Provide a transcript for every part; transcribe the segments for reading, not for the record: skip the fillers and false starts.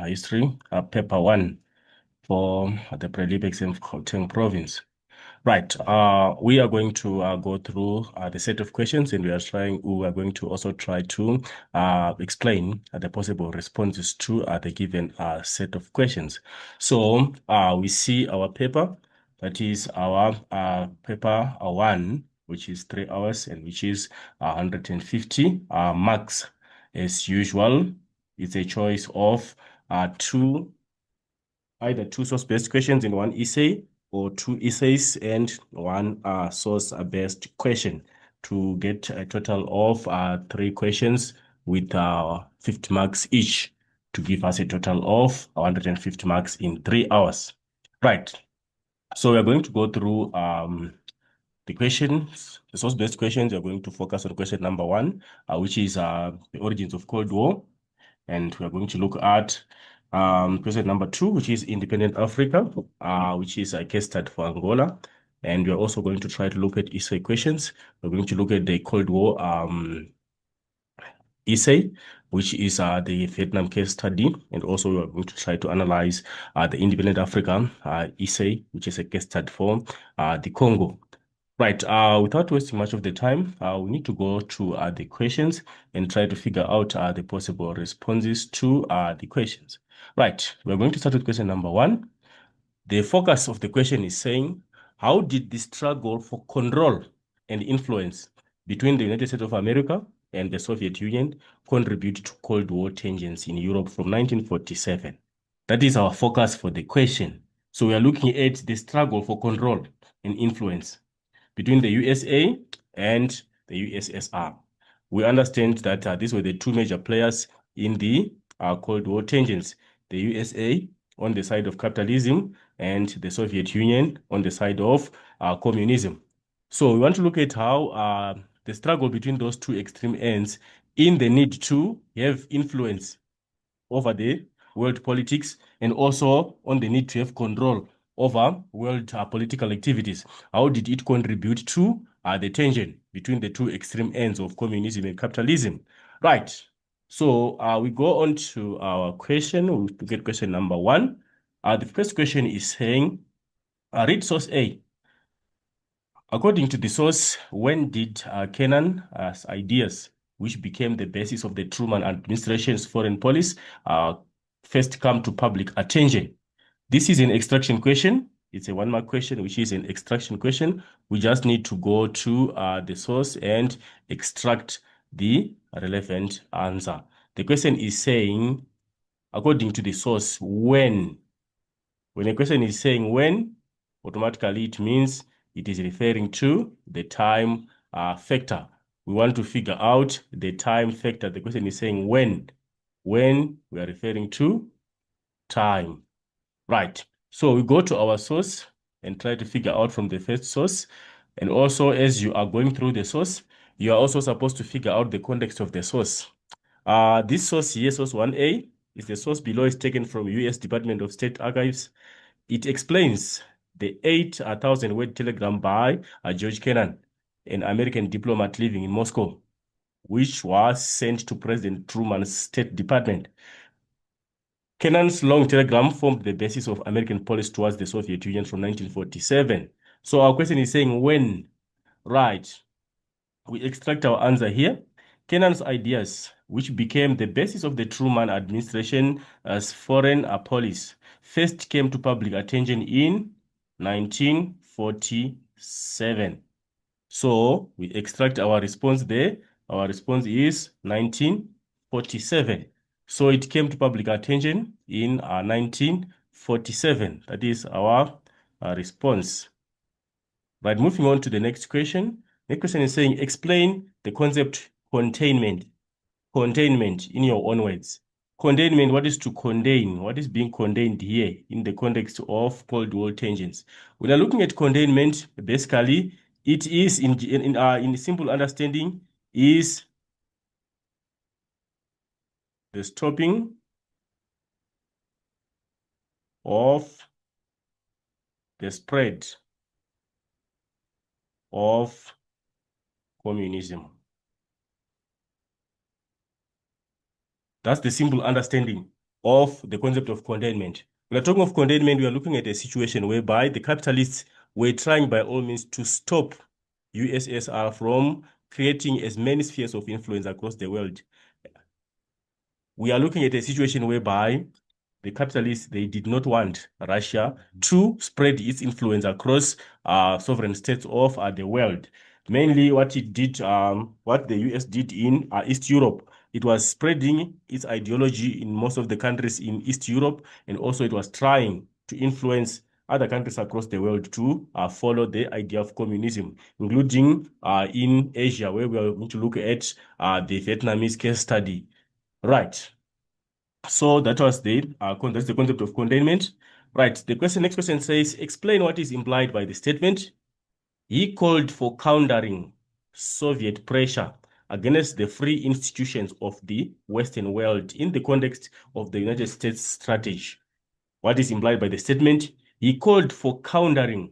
history, paper 1 for the Prelim exam for Gauteng province. Right, we are going to go through the set of questions, and we are going to also try to explain the possible responses to the given set of questions. So we see our paper, that is our paper 1, which is 3 hours and which is 150 marks. As usual, it's a choice of either two source-based questions in one essay, or two essays and one source-based question, to get a total of 3 questions with 50 marks each, to give us a total of 150 marks in 3 hours. Right. So we're going to go through the questions, the source-based questions. We're going to focus on question number 1, which is the origins of Cold War. And we're going to look at question number 2, which is independent Africa, which is a case study for Angola. And we're also going to try to look at essay questions. We're going to look at the Cold War essay, which is the Vietnam case study. And also we're going to try to analyze the independent Africa essay, which is a case study for the Congo. Right, without wasting much of the time, we need to go to the questions and try to figure out the possible responses to the questions. Right, we're going to start with question number 1. The focus of the question is saying, how did the struggle for control and influence between the United States of America and the Soviet Union contribute to Cold War tensions in Europe from 1947? That is our focus for the question. So we are looking at the struggle for control and influence between the USA and the USSR. We understand that these were the two major players in the Cold War tensions. The USA on the side of capitalism and the Soviet Union on the side of communism. So we want to look at how the struggle between those two extreme ends in the need to have influence over the world politics, and also on the need to have control over world political activities. How did it contribute to the tension between the two extreme ends of communism and capitalism? Right. So we go on to our question. We'll get question number 1. The first question is saying, read source A. According to the source, when did Kennan's ideas, which became the basis of the Truman administration's foreign policy, first come to public attention? This is an extraction question. It's a 1-mark question, which is an extraction question. We just need to go to the source and extract the relevant answer. The question is saying, according to the source, when. When a question is saying when, automatically it means it is referring to the time factor. We want to figure out the time factor. The question is saying when. When we are referring to time. Right. So we go to our source and try to figure out from the first source. And also, as you are going through the source, you are also supposed to figure out the context of the source. This source here, source 1A, is the source below is taken from U.S. Department of State Archives. It explains the 8,000-word telegram by George Kennan, an American diplomat living in Moscow, which was sent to President Truman's State Department. Kennan's long telegram formed the basis of American policy towards the Soviet Union from 1947. So our question is saying when. Right. We extract our answer here. Kennan's ideas, which became the basis of the Truman administration as foreign policy, first came to public attention in 1947. So we extract our response there. Our response is 1947. So it came to public attention in 1947. That is our response. Right, moving on to the next question. The question is saying, explain the concept containment. Containment in your own words. Containment, what is to contain? What is being contained here in the context of Cold War tensions? When you're looking at containment, basically, it is in simple understanding is the stopping of the spread of communism. That's the simple understanding of the concept of containment. When we're talking of containment, we are looking at a situation whereby the capitalists were trying by all means to stop USSR from creating as many spheres of influence across the world. We are looking at a situation whereby the capitalists, they did not want Russia to spread its influence across sovereign states of the world. Mainly what it did, what the US did in East Europe, it was spreading its ideology in most of the countries in East Europe, and also it was trying to influence other countries across the world to follow the idea of communism, including in Asia, where we are going to look at the Vietnamese case study. Right. So that was that's the concept of containment. Right. Next question says, explain what is implied by the statement. He called for countering Soviet pressure against the free institutions of the Western world in the context of the United States strategy. What is implied by the statement? He called for countering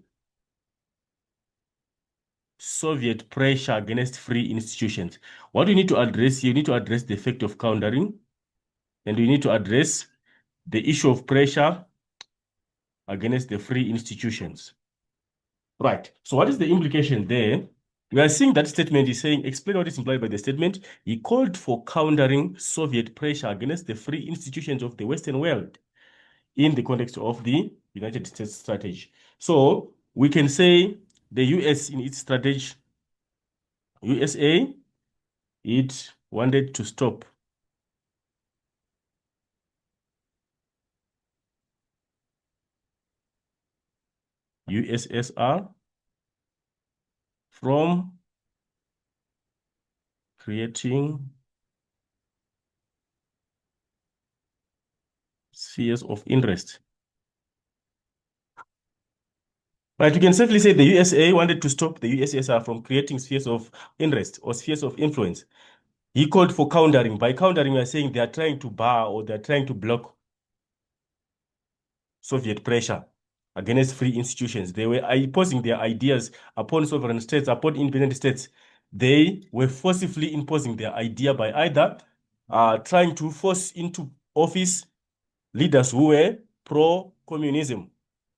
Soviet pressure against free institutions. What you need to address, you need to address the effect of countering, and you need to address the issue of pressure against the free institutions. Right. So what is the implication there? We are seeing that statement is saying, explain what is implied by the statement. He called for countering Soviet pressure against the free institutions of the Western world in the context of the United States strategy. So we can say the US in its strategy, USA, it wanted to stop USSR from creating spheres of interest. Right, we can safely say the USA wanted to stop the USSR from creating spheres of interest or spheres of influence. He called for countering. By countering, we are saying they are trying to bar or they are trying to block Soviet pressure against free institutions. They were imposing their ideas upon sovereign states, upon independent states. They were forcibly imposing their idea by either trying to force into office leaders who were pro-communism,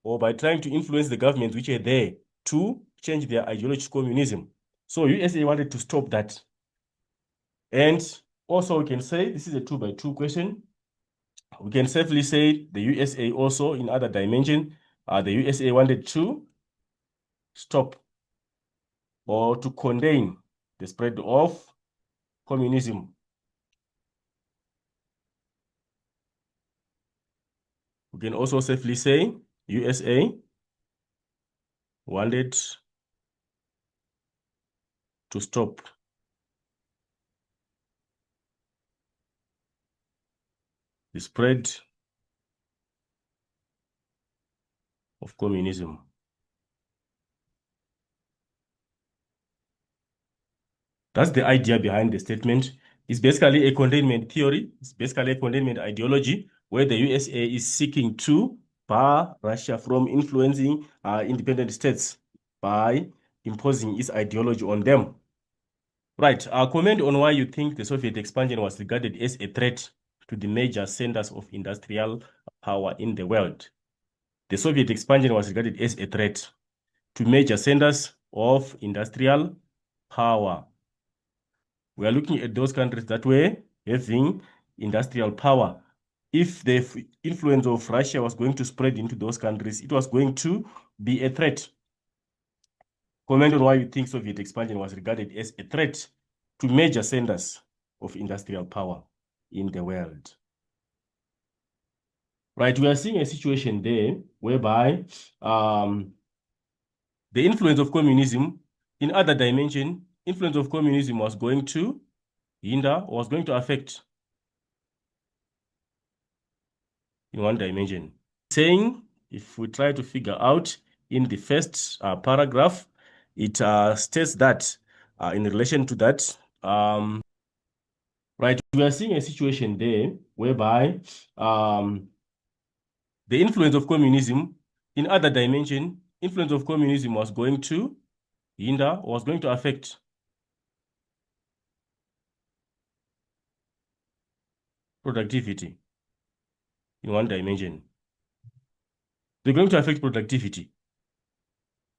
or by trying to influence the government which are there to change their ideology to communism. So USA wanted to stop that. And also we can say, this is a 2-by-2 question. We can safely say the USA also in other dimension, the USA wanted to stop or to contain the spread of communism. We can also safely say USA wanted to stop the spread of communism. That's the idea behind the statement. It's basically a containment theory. It's basically a containment ideology where the USA is seeking to bar Russia from influencing independent states by imposing its ideology on them. Right. Comment on why you think the Soviet expansion was regarded as a threat to the major centers of industrial power in the world. The Soviet expansion was regarded as a threat to major centers of industrial power. We are looking at those countries that were having industrial power. If the influence of Russia was going to spread into those countries, it was going to be a threat. Comment on why you think Soviet expansion was regarded as a threat to major centers of industrial power in the world. Right, we are seeing a situation there whereby the influence of communism in other dimension, influence of communism was going to hinder, was going to affect in one dimension. Saying, if we try to figure out in the first paragraph, it states that in relation to that, right, we are seeing a situation there whereby the influence of communism in other dimension, influence of communism was going to hinder, was going to affect productivity. in one dimension. They're going to affect productivity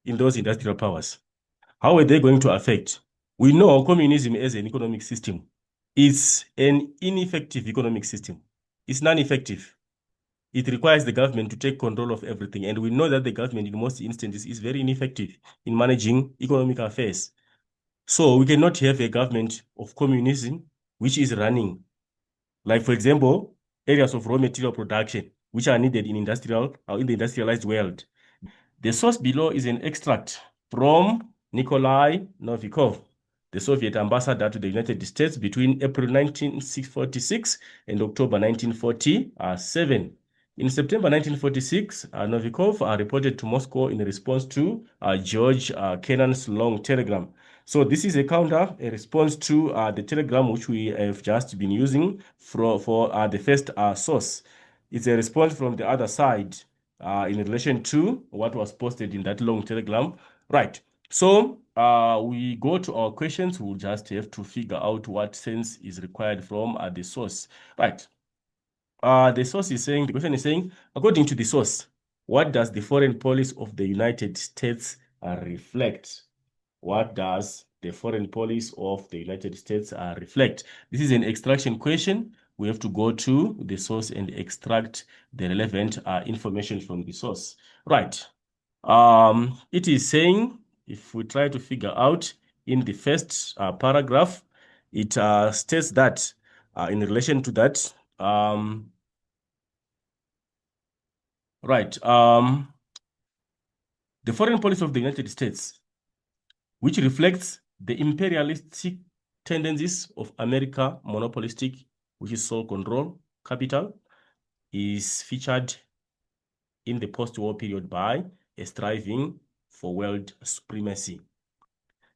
in those industrial powers. How are they going to affect? We know communism as an economic system is an ineffective economic system. It's non-effective. It requires the government to take control of everything. And we know that the government in most instances is very ineffective in managing economic affairs. So we cannot have a government of communism which is running, like, for example, areas of raw material production, which are needed in industrial or in the industrialized world. The source below is an extract from Nikolai Novikov, the Soviet ambassador to the United States between April 1946 and October 1947. In September 1946, Novikov reported to Moscow in response to George Kennan's long telegram. So this is a response to the telegram which we have just been using for the first source. It's a response from the other side in relation to what was posted in that long telegram. Right. So we go to our questions. We'll just have to figure out what sense is required from the source. Right. The source is saying, the question is saying, according to the source, what does the foreign policy of the United States reflect? What does the foreign policy of the United States reflect? This is an extraction question. We have to go to the source and extract the relevant information from the source. Right. It is saying, if we try to figure out in the first paragraph, it states that in relation to that, right, the foreign policy of the United States, which reflects the imperialistic tendencies of America, monopolistic, which is sole control, capital, is featured in the post-war period by a striving for world supremacy.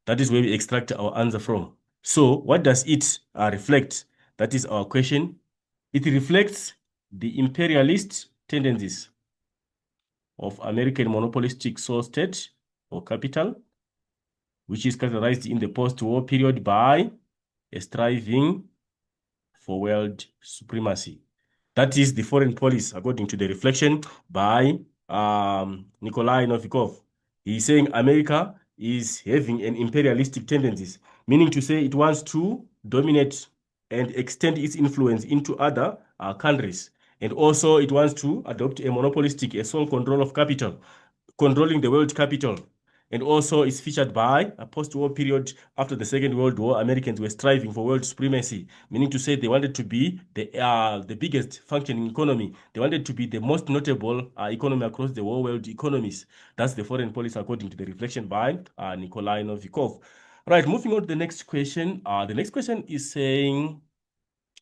That is where we extract our answer from. So what does it reflect? That is our question. It reflects the imperialist tendencies of American monopolistic sole state or capital, which is characterized in the post-war period by a striving for world supremacy. That is the foreign policy, according to the reflection by Nikolai Novikov. He's saying America is having an imperialistic tendencies, meaning to say it wants to dominate and extend its influence into other countries. And also it wants to adopt a monopolistic, a sole control of capital, controlling the world capital. And also is featured by a post-war period after the Second World War. Americans were striving for world supremacy, meaning to say they wanted to be the biggest functioning economy. They wanted to be the most notable economy across the whole world economies. That's the foreign policy according to the reflection by Nikolai Novikov. Right, moving on to the next question. The next question is saying,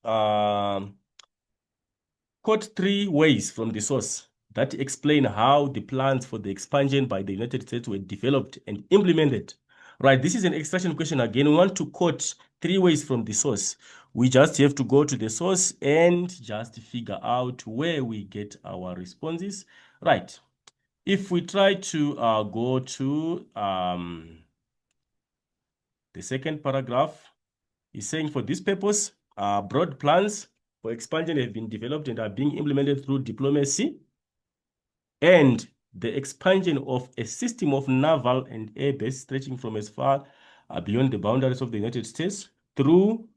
quote 3 ways from the source that explain how the plans for the expansion by the United States were developed and implemented. Right, this is an extraction question again. We want to quote 3 ways from the source. We just have to go to the source and just figure out where we get our responses. Right, if we try to go to the second paragraph, is saying for this purpose, broad plans for expansion have been developed and are being implemented through diplomacy and the expansion of a system of naval and air base stretching from as far beyond the boundaries of the United States through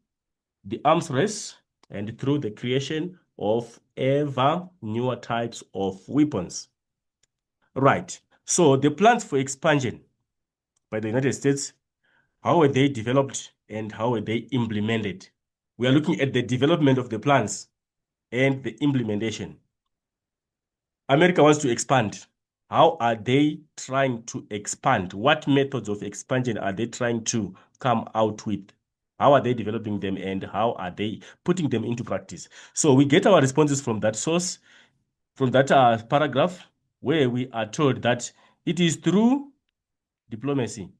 the arms race and through the creation of ever newer types of weapons. Right. So the plans for expansion by the United States, how were they developed and how were they implemented? We are looking at the development of the plans and the implementation. America wants to expand. How are they trying to expand? What methods of expansion are they trying to come out with? How are they developing them and how are they putting them into practice? So we get our responses from that source, from that paragraph, where we are told that it is through diplomacy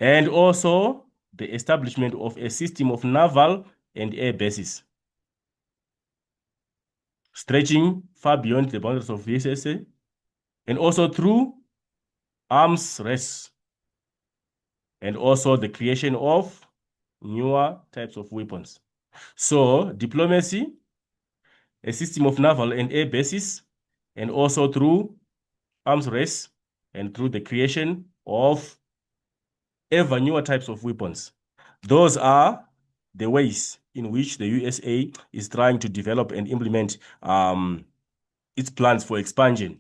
and also the establishment of a system of naval and air bases, stretching far beyond the boundaries of USA, and also through arms race, and also the creation of newer types of weapons. So diplomacy, a system of naval and air bases, and also through arms race and through the creation of ever newer types of weapons. Those are the ways in which the USA is trying to develop and implement its plans for expansion.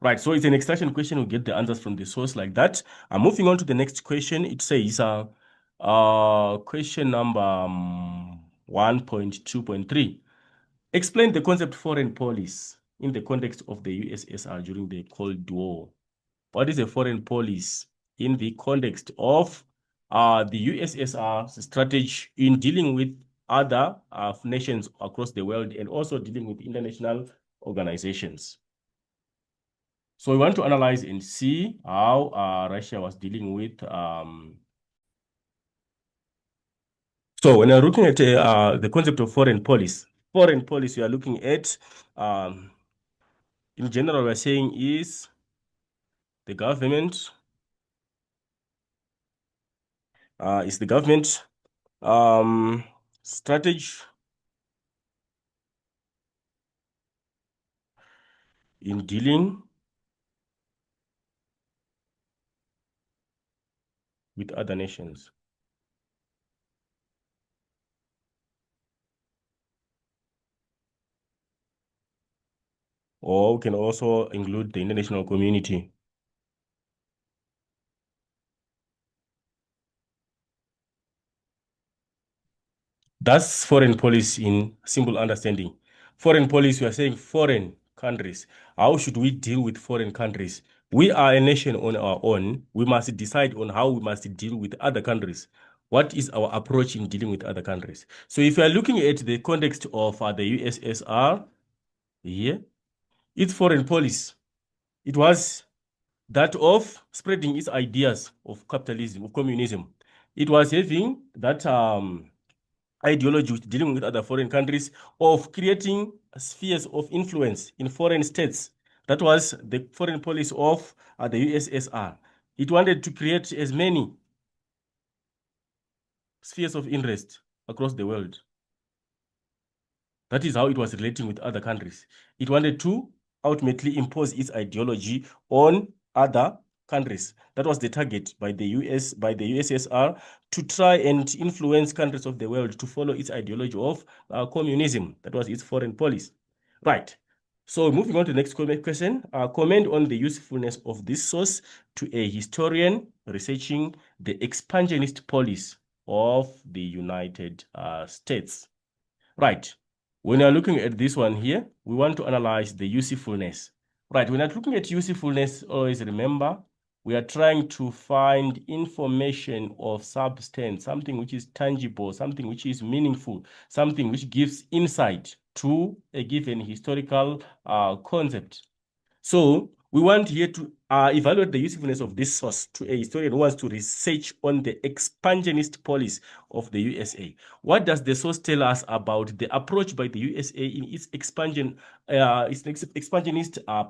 Right, so it's an extraction question. We'll get the answers from the source like that. Moving on to the next question. It says, question number 1.2.3. Explain the concept foreign policy in the context of the USSR during the Cold War. What is a foreign policy in the context of the USSR's strategy in dealing with other nations across the world and also dealing with international organizations? So we want to analyze and see how Russia was dealing with. So when we're looking at the concept of foreign policy, we are looking at, in general, we're saying is the government, strategy in dealing with other nations. Or we can also include the international community. That's foreign policy in simple understanding. Foreign policy, we are saying foreign countries. How should we deal with foreign countries? We are a nation on our own. We must decide on how we must deal with other countries. What is our approach in dealing with other countries? So if you are looking at the context of the USSR, here, its foreign policy, it was that of spreading its ideas of capitalism, of communism. It was having that ideology dealing with other foreign countries of creating spheres of influence in foreign states. That was the foreign policy of the USSR. It wanted to create as many spheres of interest across the world. That is how it was relating with other countries. It wanted to ultimately impose its ideology on other countries. That was the target by the USSR, to try and influence countries of the world to follow its ideology of communism. That was its foreign policy. Right. So moving on to the next question, comment on the usefulness of this source to a historian researching the expansionist policy of the United States. Right. When you're looking at this one here, we want to analyze the usefulness. Right, when you're looking at usefulness, always remember, we are trying to find information of substance, something which is tangible, something which is meaningful, something which gives insight to a given historical concept. So we want here to evaluate the usefulness of this source to a historian who wants to research on the expansionist policy of the USA. What does the source tell us about the approach by the USA in its expansionist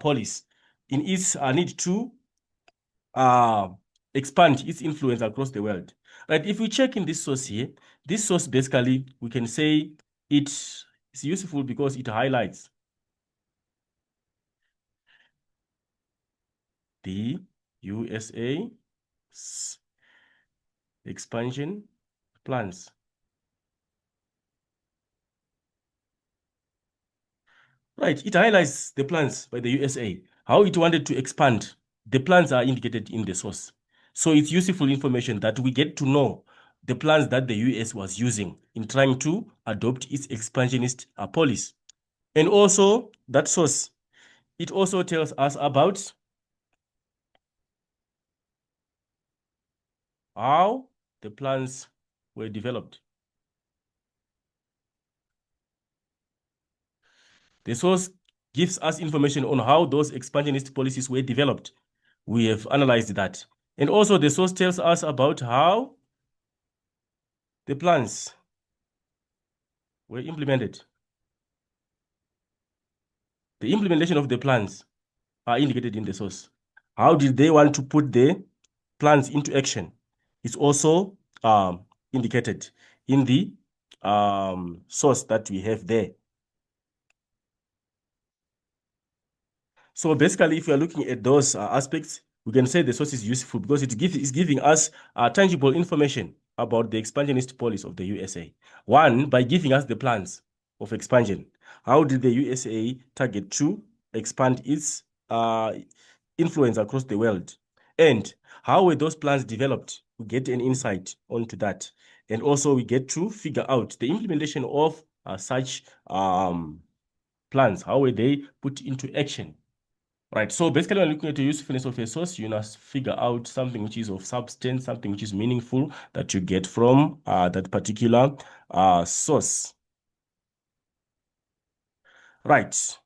policy, in its need to expand its influence across the world? Right. If we check in this source here, this source basically, we can say it's useful because it highlights the USA expansion plans. Right, it highlights the plans by the USA, how it wanted to expand. The plans are indicated in the source. So it's useful information that we get to know the plans that the US was using in trying to adopt its expansionist policy. And also, that source, it also tells us about how the plans were developed. The source gives us information on how those expansionist policies were developed. We have analyzed that. And also the source tells us about how the plans were implemented. The implementation of the plans are indicated in the source. How did they want to put the plans into action? It's also indicated in the source that we have there. So basically, if you are looking at those aspects, we can say the source is useful because it's giving us tangible information about the expansionist policy of the USA. One, by giving us the plans of expansion. How did the USA target to expand its influence across the world? And how were those plans developed? We get an insight onto that. And also we get to figure out the implementation of such plans. How were they put into action? Right, so basically when looking at the usefulness of a source, you must figure out something which is of substance, something which is meaningful that you get from that particular source. Right,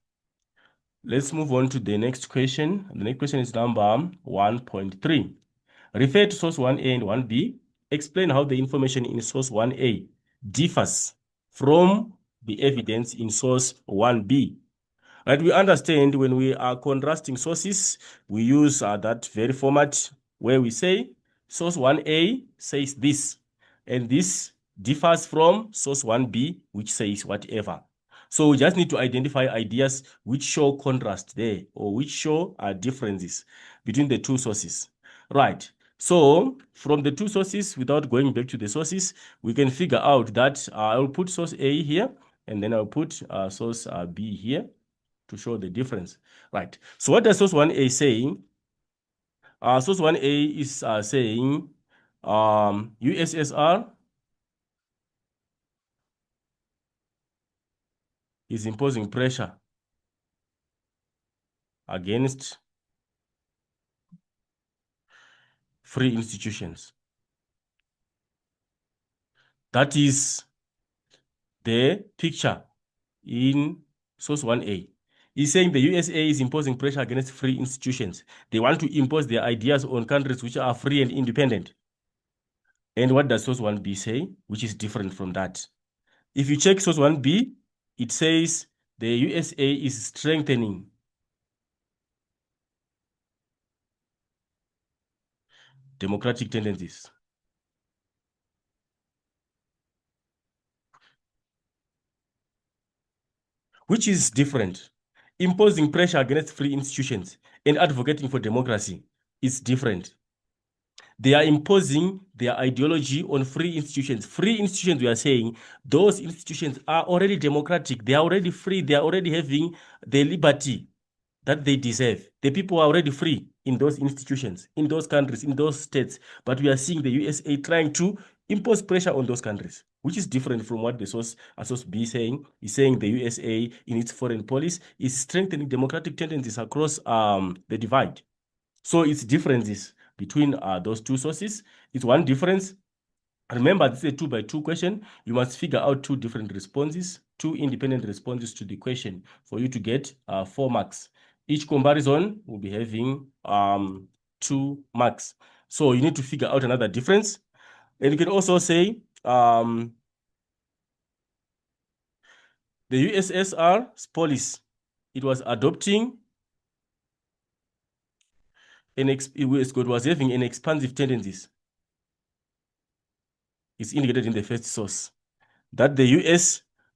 let's move on to the next question. The next question is number 1.3. Refer to source 1A and 1B. Explain how the information in source 1A differs from the evidence in source 1B. Right, we understand when we are contrasting sources, we use that very format where we say source 1A says this, and this differs from source 1B, which says whatever. So we just need to identify ideas which show contrast there or which show differences between the two sources. Right. So from the two sources, without going back to the sources, we can figure out that I'll put source A here, and then I'll put source B here to show the difference. Right. So what does source 1A saying? Source 1A is saying USSR is imposing pressure against free institutions. That is the picture in source 1A. He's saying the USA is imposing pressure against free institutions. They want to impose their ideas on countries which are free and independent. And what does source 1B say, which is different from that? If you check source 1B, it says the USA is strengthening democratic tendencies, which is different. Imposing pressure against free institutions and advocating for democracy is different. They are imposing their ideology on free institutions. Free institutions, we are saying, those institutions are already democratic. They are already free. They are already having the liberty that they deserve. The people are already free in those institutions, in those countries, in those states. But we are seeing the USA trying to impose pressure on those countries, which is different from what the source B is saying. He's saying the USA in its foreign policy is strengthening democratic tendencies across the divide. So it's differences between those two sources. It's one difference. Remember, this is a 2-by-2 question. You must figure out two different responses, two independent responses to the question for you to get 4 marks. Each comparison will be having 2 marks. So you need to figure out another difference. And you can also say the USSR's policy, it was adopting it was having an expansive tendencies. It's indicated in the first source that the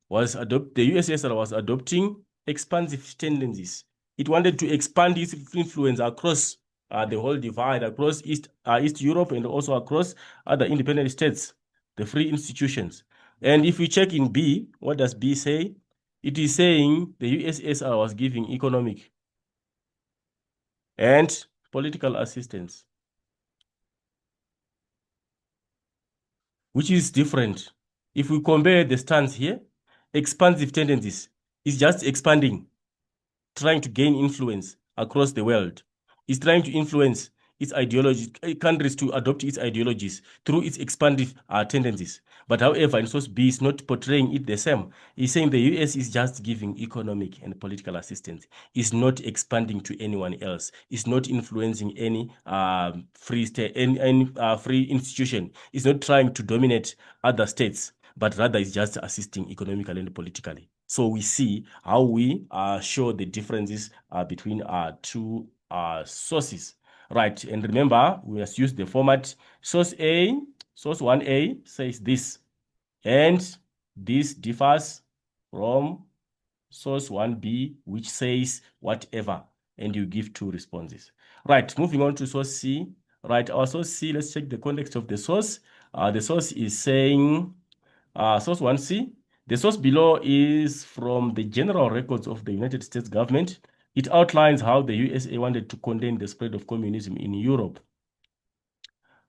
USSR was adopting expansive tendencies. It wanted to expand its influence across the whole divide, across East Europe and also across other independent states, the free institutions. And if we check in B, what does B say? It is saying the USSR was giving economic and political assistance, which is different. If we compare the stance here, expansive tendencies is just expanding, trying to gain influence across the world. It's trying to influence its ideologies, countries to adopt its ideologies through its expansive tendencies. But however, in source B, is not portraying it the same. He's saying the US is just giving economic and political assistance. It's not expanding to anyone else. It's not influencing any free state, any free institution. It's not trying to dominate other states, but rather it's just assisting economically and politically. So we see how we show the differences between our two sources. Right, and remember, we must use the format source 1A says this, and this differs from source 1B, which says whatever. and you give 2 responses. Right, moving on to source C. Right, our source C, let's check the context of the source. The source is saying, source 1C, the source below is from the general records of the United States government. It outlines how the USA wanted to contain the spread of communism in Europe.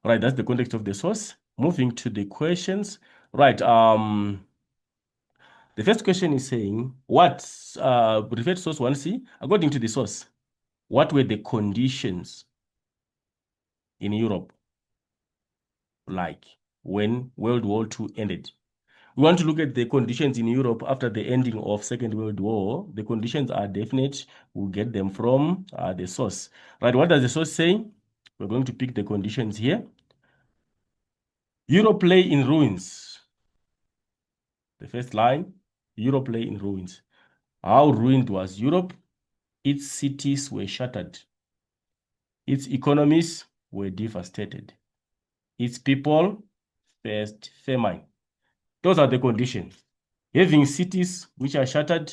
Right, that's the context of the source. Moving to the questions. Right, the first question is saying, what, refer to source 1C, according to the source, what were the conditions in Europe like when World War II ended? We want to look at the conditions in Europe after the ending of Second World War. The conditions are definite. We'll get them from the source. Right, what does the source say? We're going to pick the conditions here. Europe lay in ruins. The first line, Europe lay in ruins. How ruined was Europe? Its cities were shattered. Its economies were devastated. Its people faced famine. Those are the conditions. Having cities which are shattered,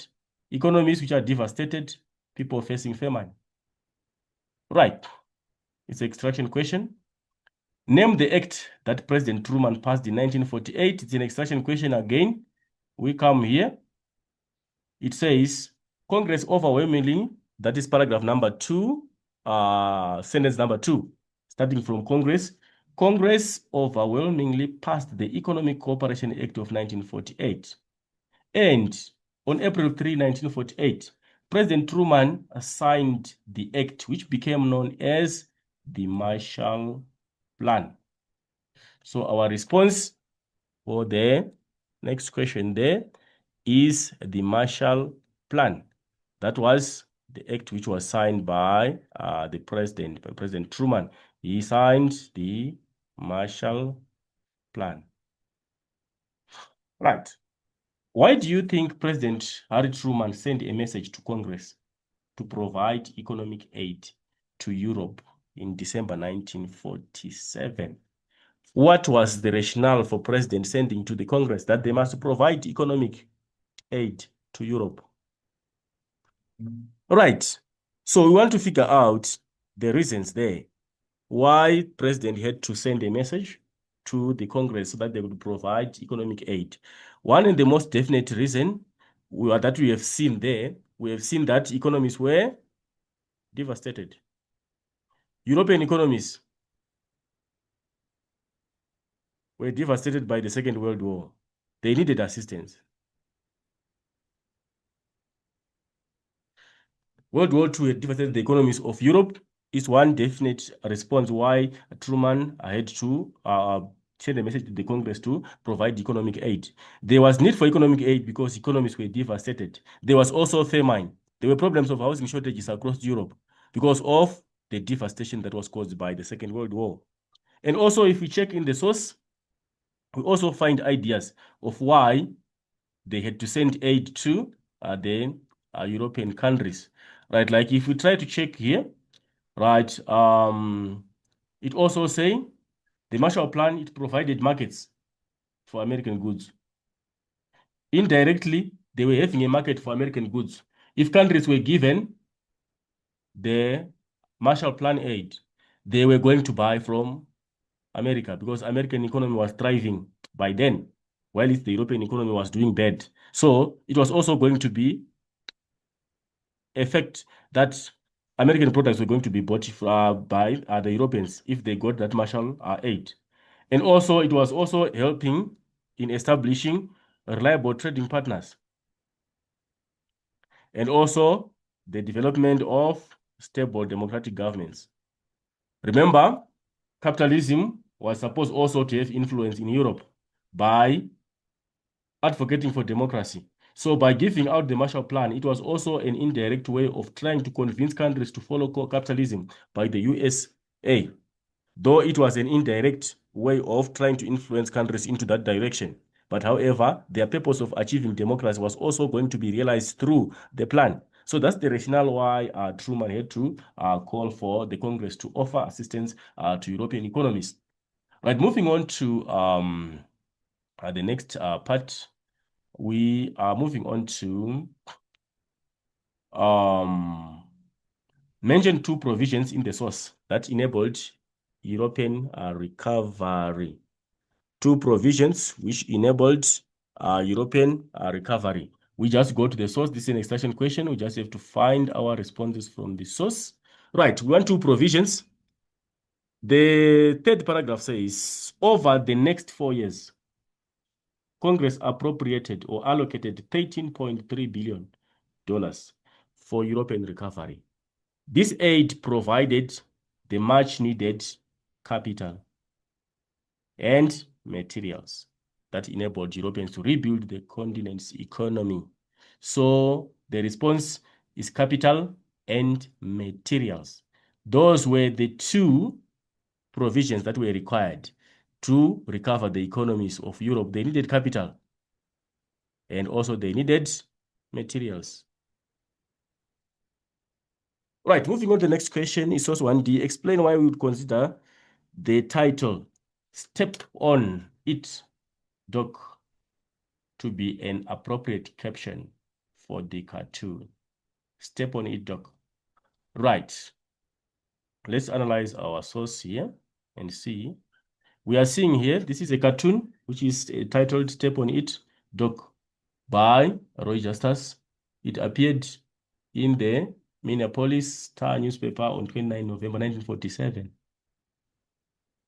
economies which are devastated, people facing famine. Right. It's an extraction question. Name the act that President Truman passed in 1948. It's an extraction question again. We come here. It says, Congress overwhelmingly, that is paragraph number 2, sentence number 2, starting from Congress. Congress overwhelmingly passed the Economic Cooperation Act of 1948. And on April 3, 1948, President Truman signed the act, which became known as the Marshall Plan. So our response for the next question there is the Marshall Plan. That was the act which was signed by the president, by President Truman. He signed the Marshall Plan. Right. Why do you think President Harry Truman sent a message to Congress to provide economic aid to Europe in December 1947? What was the rationale for President sending to the Congress that they must provide economic aid to Europe? Right. So we want to figure out the reasons there. Why President had to send a message to the Congress so that they would provide economic aid. One and the most definite reason that we have seen there, we have seen that economies were devastated. European economies were devastated by the Second World War. They needed assistance. World War II had devastated the economies of Europe. Is one definite response why Truman had to send a message to the Congress to provide economic aid. There was need for economic aid because economies were devastated. There was also famine. There were problems of housing shortages across Europe because of the devastation that was caused by the Second World War. And also, if we check in the source, we also find ideas of why they had to send aid to the European countries, right? Like if we try to check here, right, it also say the Marshall Plan, it provided markets for American goods. Indirectly, they were having a market for American goods. If countries were given the Marshall Plan aid, they were going to buy from America because American economy was thriving by then, while the European economy was doing bad. So it was also going to be effect that American products were going to be bought by the Europeans if they got that Marshall aid. And also, it was also helping in establishing reliable trading partners. And also, the development of stable democratic governments. Remember, capitalism was supposed also to have influence in Europe by advocating for democracy. So by giving out the Marshall Plan, it was also an indirect way of trying to convince countries to follow capitalism by the USA, though it was an indirect way of trying to influence countries into that direction. But however, their purpose of achieving democracy was also going to be realized through the plan. So that's the rationale why Truman had to call for the Congress to offer assistance to European economies. Right, moving on to the next part, we are moving on to Mention two provisions in the source that enabled European recovery. Two provisions which enabled European recovery. We just go to the source. This is an extraction question. We just have to find our responses from the source. Right, we want two provisions. The third paragraph says, over the next 4 years, Congress appropriated or allocated $13.3 billion for European recovery. This aid provided the much needed capital and materials that enabled Europeans to rebuild the continent's economy. So the response is capital and materials. Those were the two provisions that were required to recover the economies of Europe. They needed capital and also they needed materials. Right, moving on to the next question is source 1D. Explain why we would consider the title Step on It, Doc, to be an appropriate caption for the cartoon. Step on it, Doc. Right. Let's analyze our source here and see. We are seeing here, this is a cartoon which is titled Step on It, Doc, by Roy Justus. It appeared in the Minneapolis Star newspaper on 29 November 1947.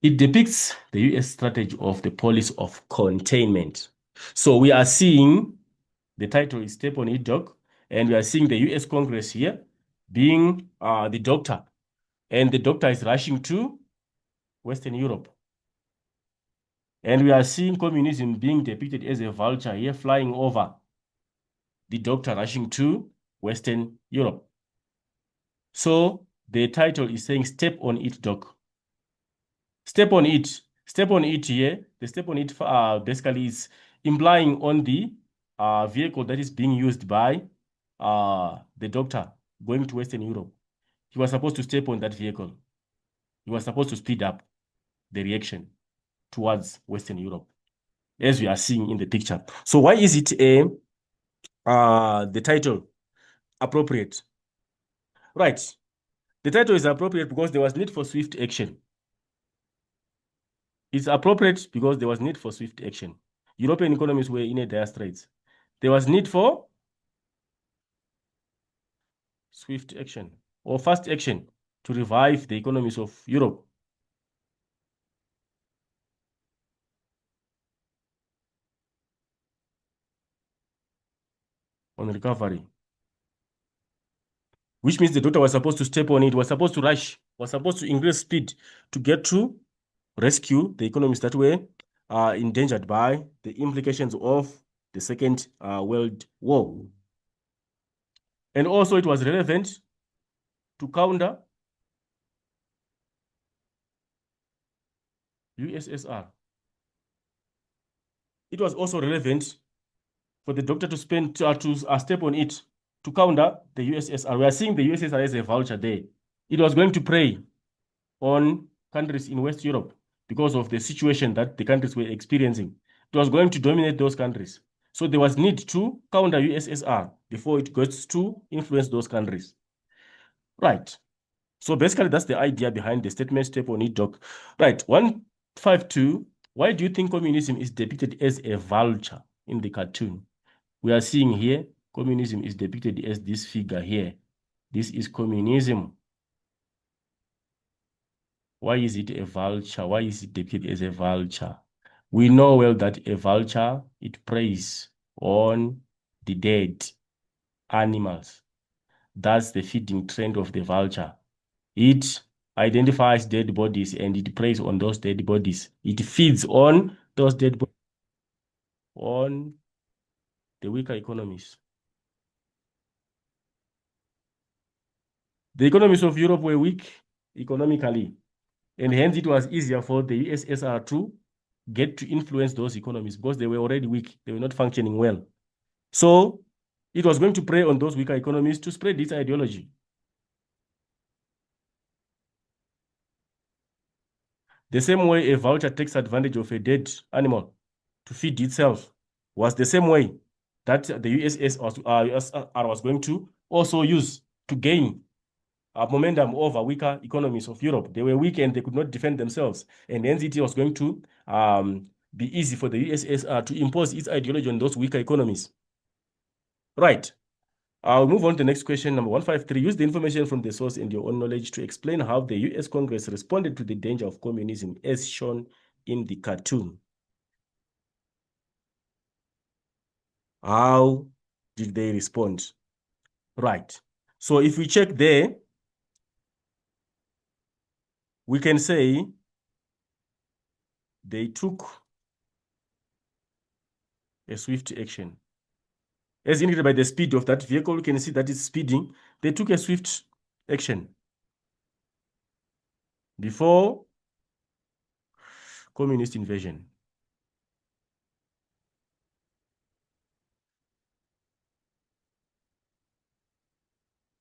It depicts the US strategy of the policy of containment. So we are seeing, the title is Step on It, Doc, and we are seeing the US Congress here being the doctor, and the doctor is rushing to Western Europe. And we are seeing communism being depicted as a vulture here flying over the doctor rushing to Western Europe. So the title is saying Step on It, Doc. Step on it. Step on it here. The step on it basically is implying on the vehicle that is being used by the doctor going to Western Europe. He was supposed to step on that vehicle. He was supposed to speed up the reaction towards Western Europe, as we are seeing in the picture. So why is it the title appropriate? Right. The title is appropriate because there was need for swift action. It's appropriate because there was need for swift action. European economies were in a dire straits. There was need for swift action or fast action to revive the economies of Europe. On recovery. Which means the doctor was supposed to step on it, was supposed to rush, was supposed to increase speed to get to rescue the economies that were endangered by the implications of the Second World War. And also it was relevant to counter USSR. It was also relevant for the doctor to step on it to counter the USSR. We are seeing the USSR as a vulture there. It was going to prey on countries in West Europe because of the situation that the countries were experiencing. It was going to dominate those countries. So there was need to counter USSR before it gets to influence those countries. Right. So basically, that's the idea behind the statement Step on It, Doc. Right. 152. Why do you think communism is depicted as a vulture in the cartoon? We are seeing here, communism is depicted as this figure here. This is communism. Why is it a vulture? Why is it depicted as a vulture? We know well that a vulture, it preys on the dead animals. That's the feeding trend of the vulture. It identifies dead bodies and it preys on those dead bodies. It feeds on those dead bodies, on the weaker economies. The economies of Europe were weak economically, and hence it was easier for the USSR to get to influence those economies because they were already weak. They were not functioning well. So it was going to prey on those weaker economies to spread this ideology. The same way a vulture takes advantage of a dead animal to feed itself was the same way that the USSR was going to also use to gain momentum over weaker economies of Europe. They were weak and they could not defend themselves. And hence it was going to be easy for the USSR to impose its ideology on those weaker economies. Right. I'll move on to the next question, number 153. Use the information from the source and your own knowledge to explain how the US Congress responded to the danger of communism as shown in the cartoon. How did they respond? Right. So if we check there, we can say they took a swift action. As indicated by the speed of that vehicle, we can see that it's speeding. They took a swift action before communist invasion.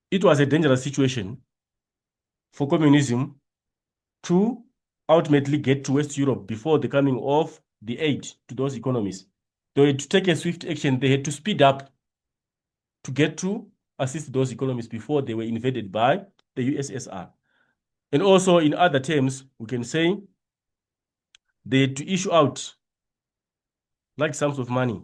It was a dangerous situation for communism to ultimately get to West Europe before the coming of the aid to those economies. They had to take a swift action. They had to speed up to get to assist those economies before they were invaded by the USSR. And also, in other terms, we can say they had to issue out large sums of money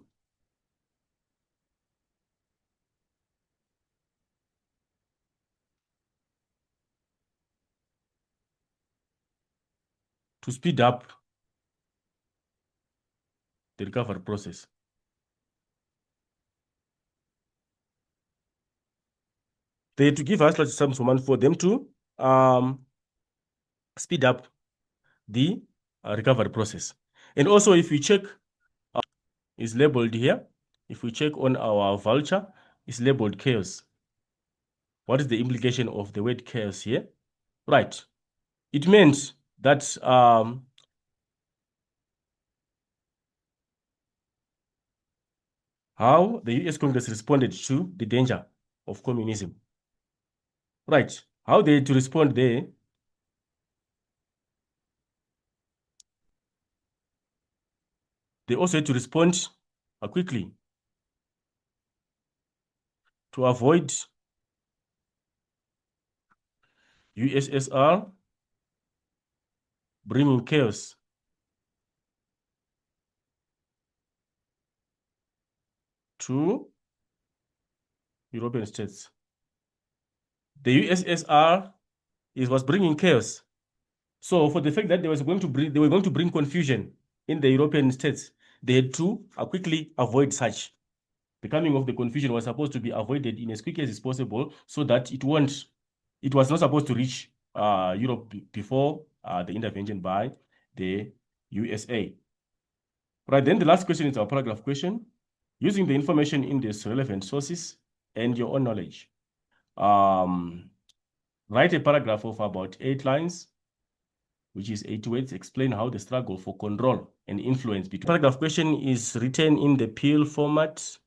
to speed up the recovery process. They had to give us large sums of money for them to speed up the recovery process. And also, if we check, is labeled here. If we check on our voucher, it's labeled chaos. What is the implication of the word chaos here? Right. It means that how the US Congress responded to the danger of communism. Right. How they had to respond there. They also had to respond quickly to avoid USSR bringing chaos to European states. The USSR was bringing chaos. So for the fact that they were going to bring confusion in the European states, they had to quickly avoid such. The coming of the confusion was supposed to be avoided in as quick as is possible so that it was not supposed to reach Europe before the intervention by the USA. Right, then the last question is our paragraph question. Using the information in these relevant sources and your own knowledge, write a paragraph of about 8 lines, which is 8 words, explain how the struggle for control and influence between. Paragraph question is written in the PIL format.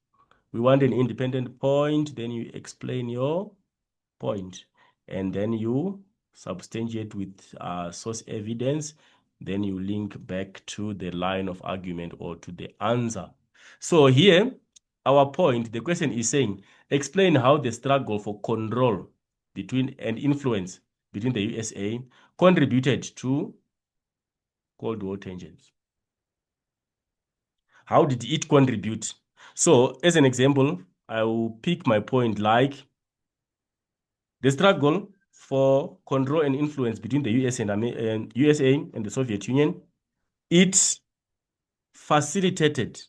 We want an independent point, then you explain your point, and then you substantiate with source evidence, then you link back to the line of argument or to the answer. So here, our point, the question is saying, explain how the struggle for control between and influence between the USA contributed to Cold War tensions. How did it contribute? So as an example, I will pick my point like the struggle for control and influence between the USA and the Soviet Union. It facilitated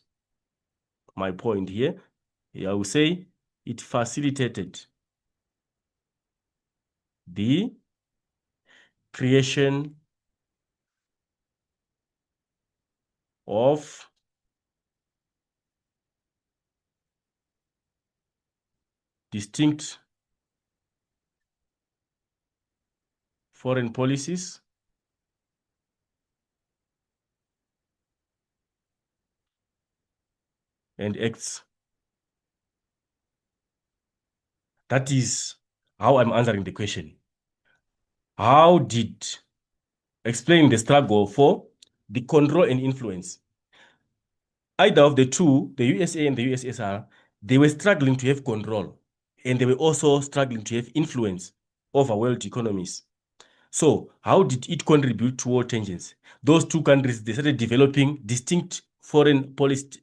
my point here. I will say it facilitated the creation of distinct foreign policies and acts. That is how I'm answering the question. How did explain the struggle for the control and influence? Either of the two, the USA and the USSR, they were struggling to have control, and they were also struggling to have influence. over world economies. So how did it contribute to world tensions? Those two countries, they started developing distinct policies.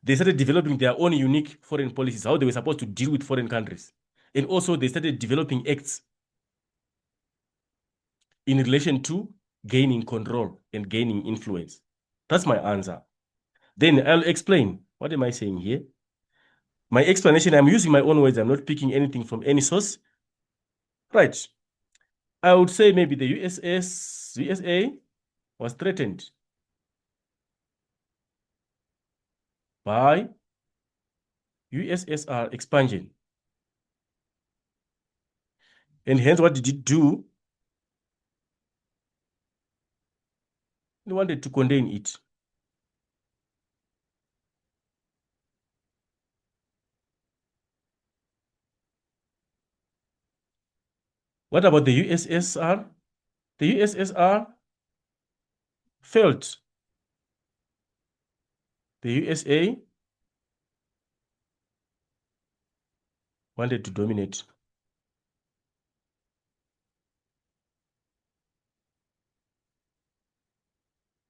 They started developing their own unique foreign policies, how they were supposed to deal with foreign countries. And also they started developing acts in relation to gaining control and gaining influence. That's my answer. Then I'll explain. What am I saying here? My explanation, I'm using my own words. I'm not picking anything from any source. Right. I would say maybe the USA was threatened by USSR expansion. And hence, what did it do? It wanted to contain it. What about the USSR? The USSR felt the USA wanted to dominate.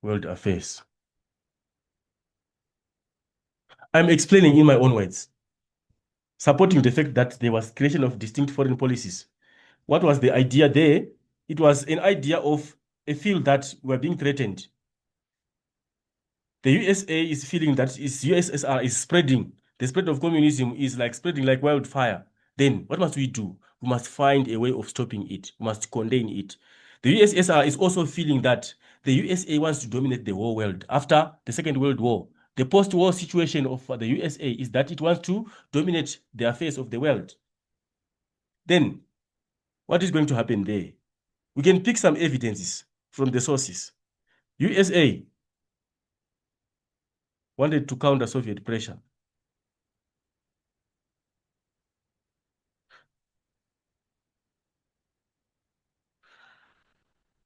World affairs. I'm explaining in my own words, supporting the fact that there was creation of distinct foreign policies. What was the idea there? It was an idea of a field that were being threatened. The USA is feeling that its USSR is spreading. The spread of communism is like spreading like wildfire. Then what must we do? We must find a way of stopping it. We must contain it. The USSR is also feeling that the USA wants to dominate the whole world. After the Second World War, the post-war situation of the USA is that it wants to dominate the affairs of the world. Then what is going to happen there? We can pick some evidences from the sources. USA wanted to counter Soviet pressure.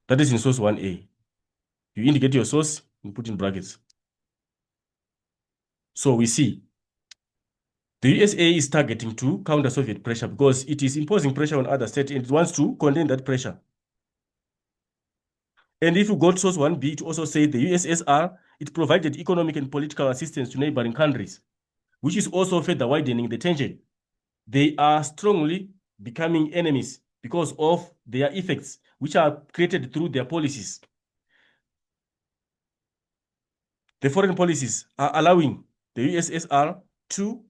That is in source 1A. You indicate your source, you put in brackets. So we see the USA is targeting to counter Soviet pressure because it is imposing pressure on other states and it wants to contain that pressure. And if you go to source 1B, it also says the USSR, it provided economic and political assistance to neighboring countries, which is also further widening the tension. They are strongly becoming enemies because of their effects, which are created through their policies. The foreign policies are allowing the USSR to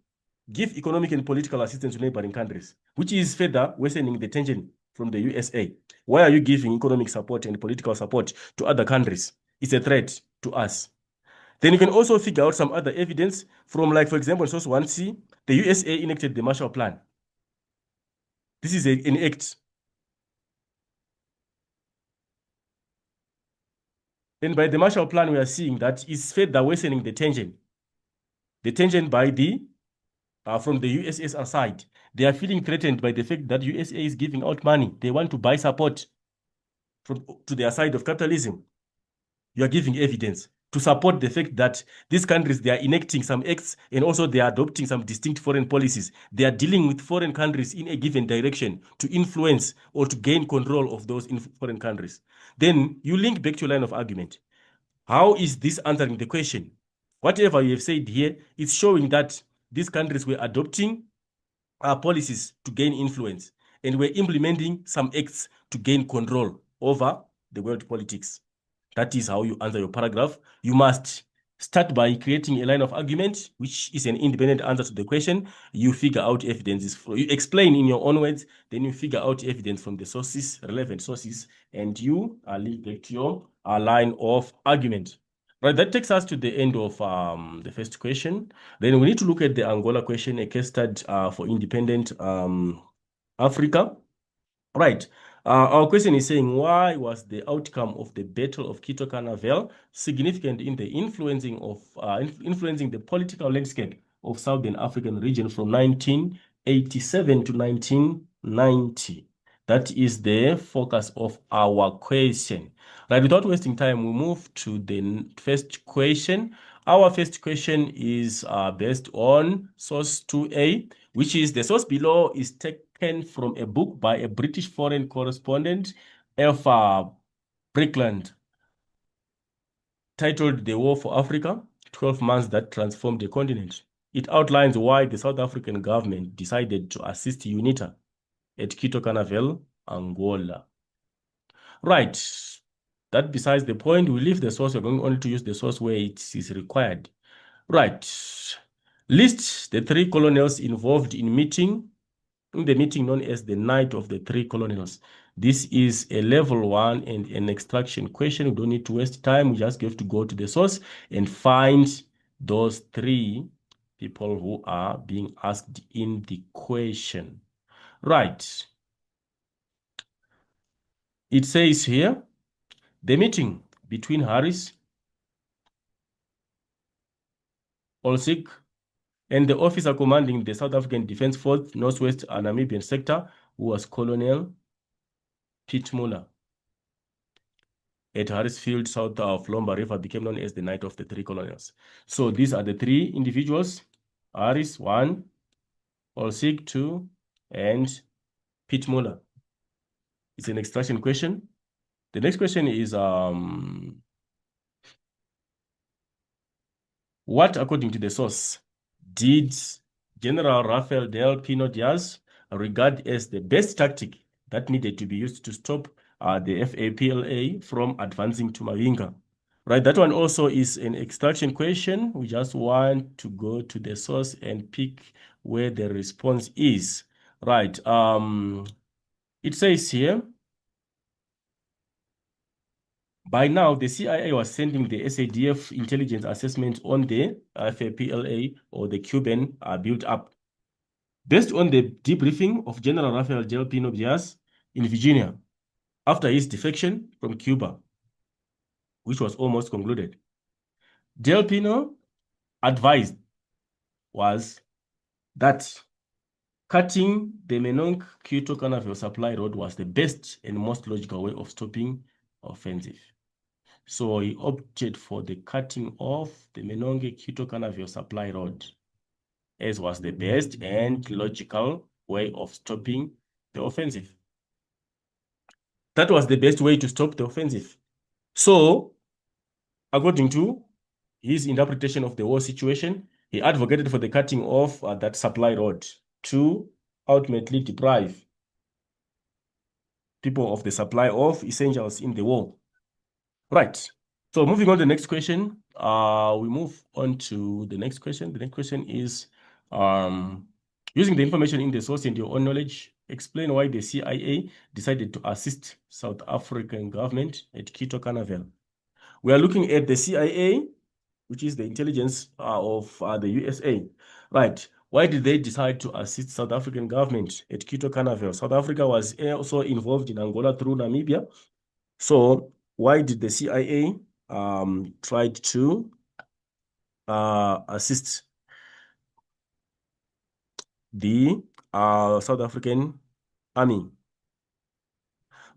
give economic and political assistance to neighboring countries, which is further worsening the tension from the USA. Why are you giving economic support and political support to other countries? It's a threat to us. Then you can also figure out some other evidence from, like, for example, source 1C, the USA enacted the Marshall Plan. This is an act. And by the Marshall Plan, we are seeing that it's further worsening the tension. The tension by the from the USSR side. They are feeling threatened by the fact that USA is giving out money. They want to buy support to their side of capitalism. You are giving evidence to support the fact that these countries, they are enacting some acts and also they are adopting some distinct foreign policies. They are dealing with foreign countries in a given direction to influence or to gain control of those foreign countries. Then you link back to your line of argument. How is this answering the question? Whatever you have said here, it's showing that these countries were adopting policies to gain influence and were implementing some acts to gain control over the world politics. That is how you answer your paragraph. You must start by creating a line of argument, which is an independent answer to the question. You figure out evidences. You explain in your own words, then you figure out evidence from the sources, relevant sources, and you link back to your line of argument. Right, that takes us to the end of the first question. Then we need to look at the Angola question, a case study for independent Africa. Right. Our question is saying, why was the outcome of the Battle of Cuito Cuanavale significant in the influencing the political landscape of Southern African region from 1987 to 1990? That is the focus of our question. Right, without wasting time, we move to the first question. Our first question is based on source 2A, which is the source below is taken from a book by a British foreign correspondent, F. Brickland, titled The War for Africa, 12 Months That Transformed the Continent. It outlines why the South African government decided to assist UNITA at Cuito, Congo, Angola. Right. That besides the point, we leave the source. We're going only to use the source where it is required. Right. List the 3 colonels involved in the meeting known as the Night of the 3 Colonels. This is a level 1 and an extraction question. We don't need to waste time. We just have to go to the source and find those 3 people who are being asked in the question. Right. It says here, the meeting between Harris, Olsik, and the officer commanding the South African Defence Force Northwest Namibian sector, who was Colonel Piet at Harrisfield, south of Lomba River, became known as the Night of the 3 Colonels. So these are the 3 individuals: Harris 1, Olsik 2, and Piet. It's an extraction question. The next question is what, according to the source, did General Rafael del Pino Diaz regard as the best tactic that needed to be used to stop the FAPLA from advancing to Mavinga? Right, that one also is an extraction question. We just want to go to the source and pick where the response is. Right, it says here, by now, the CIA was sending the SADF intelligence assessment on the FAPLA or the Cuban build-up. Based on the debriefing of General Rafael del Pino Diaz in Virginia after his defection from Cuba, which was almost concluded, Del Pino advised was that cutting the Menonque-Cuito-Cuanavale supply road was the best and most logical way of stopping offensive. So he opted for the cutting of the Menonque-Cuito-Cuanavale supply road, as was the best and logical way of stopping the offensive. That was the best way to stop the offensive. So, according to his interpretation of the war situation, he advocated for the cutting of that supply road to ultimately deprive people of the supply of essentials in the war. Right. So moving on to the next question, we move on to the next question. The next question is, using the information in the source and your own knowledge, explain why the CIA decided to assist South African government at Cuito, Congo. We are looking at the CIA, which is the intelligence of the USA. Right. Why did they decide to assist South African government at Cuito, Congo? South Africa was also involved in Angola through Namibia. So why did the CIA try to assist the South African army?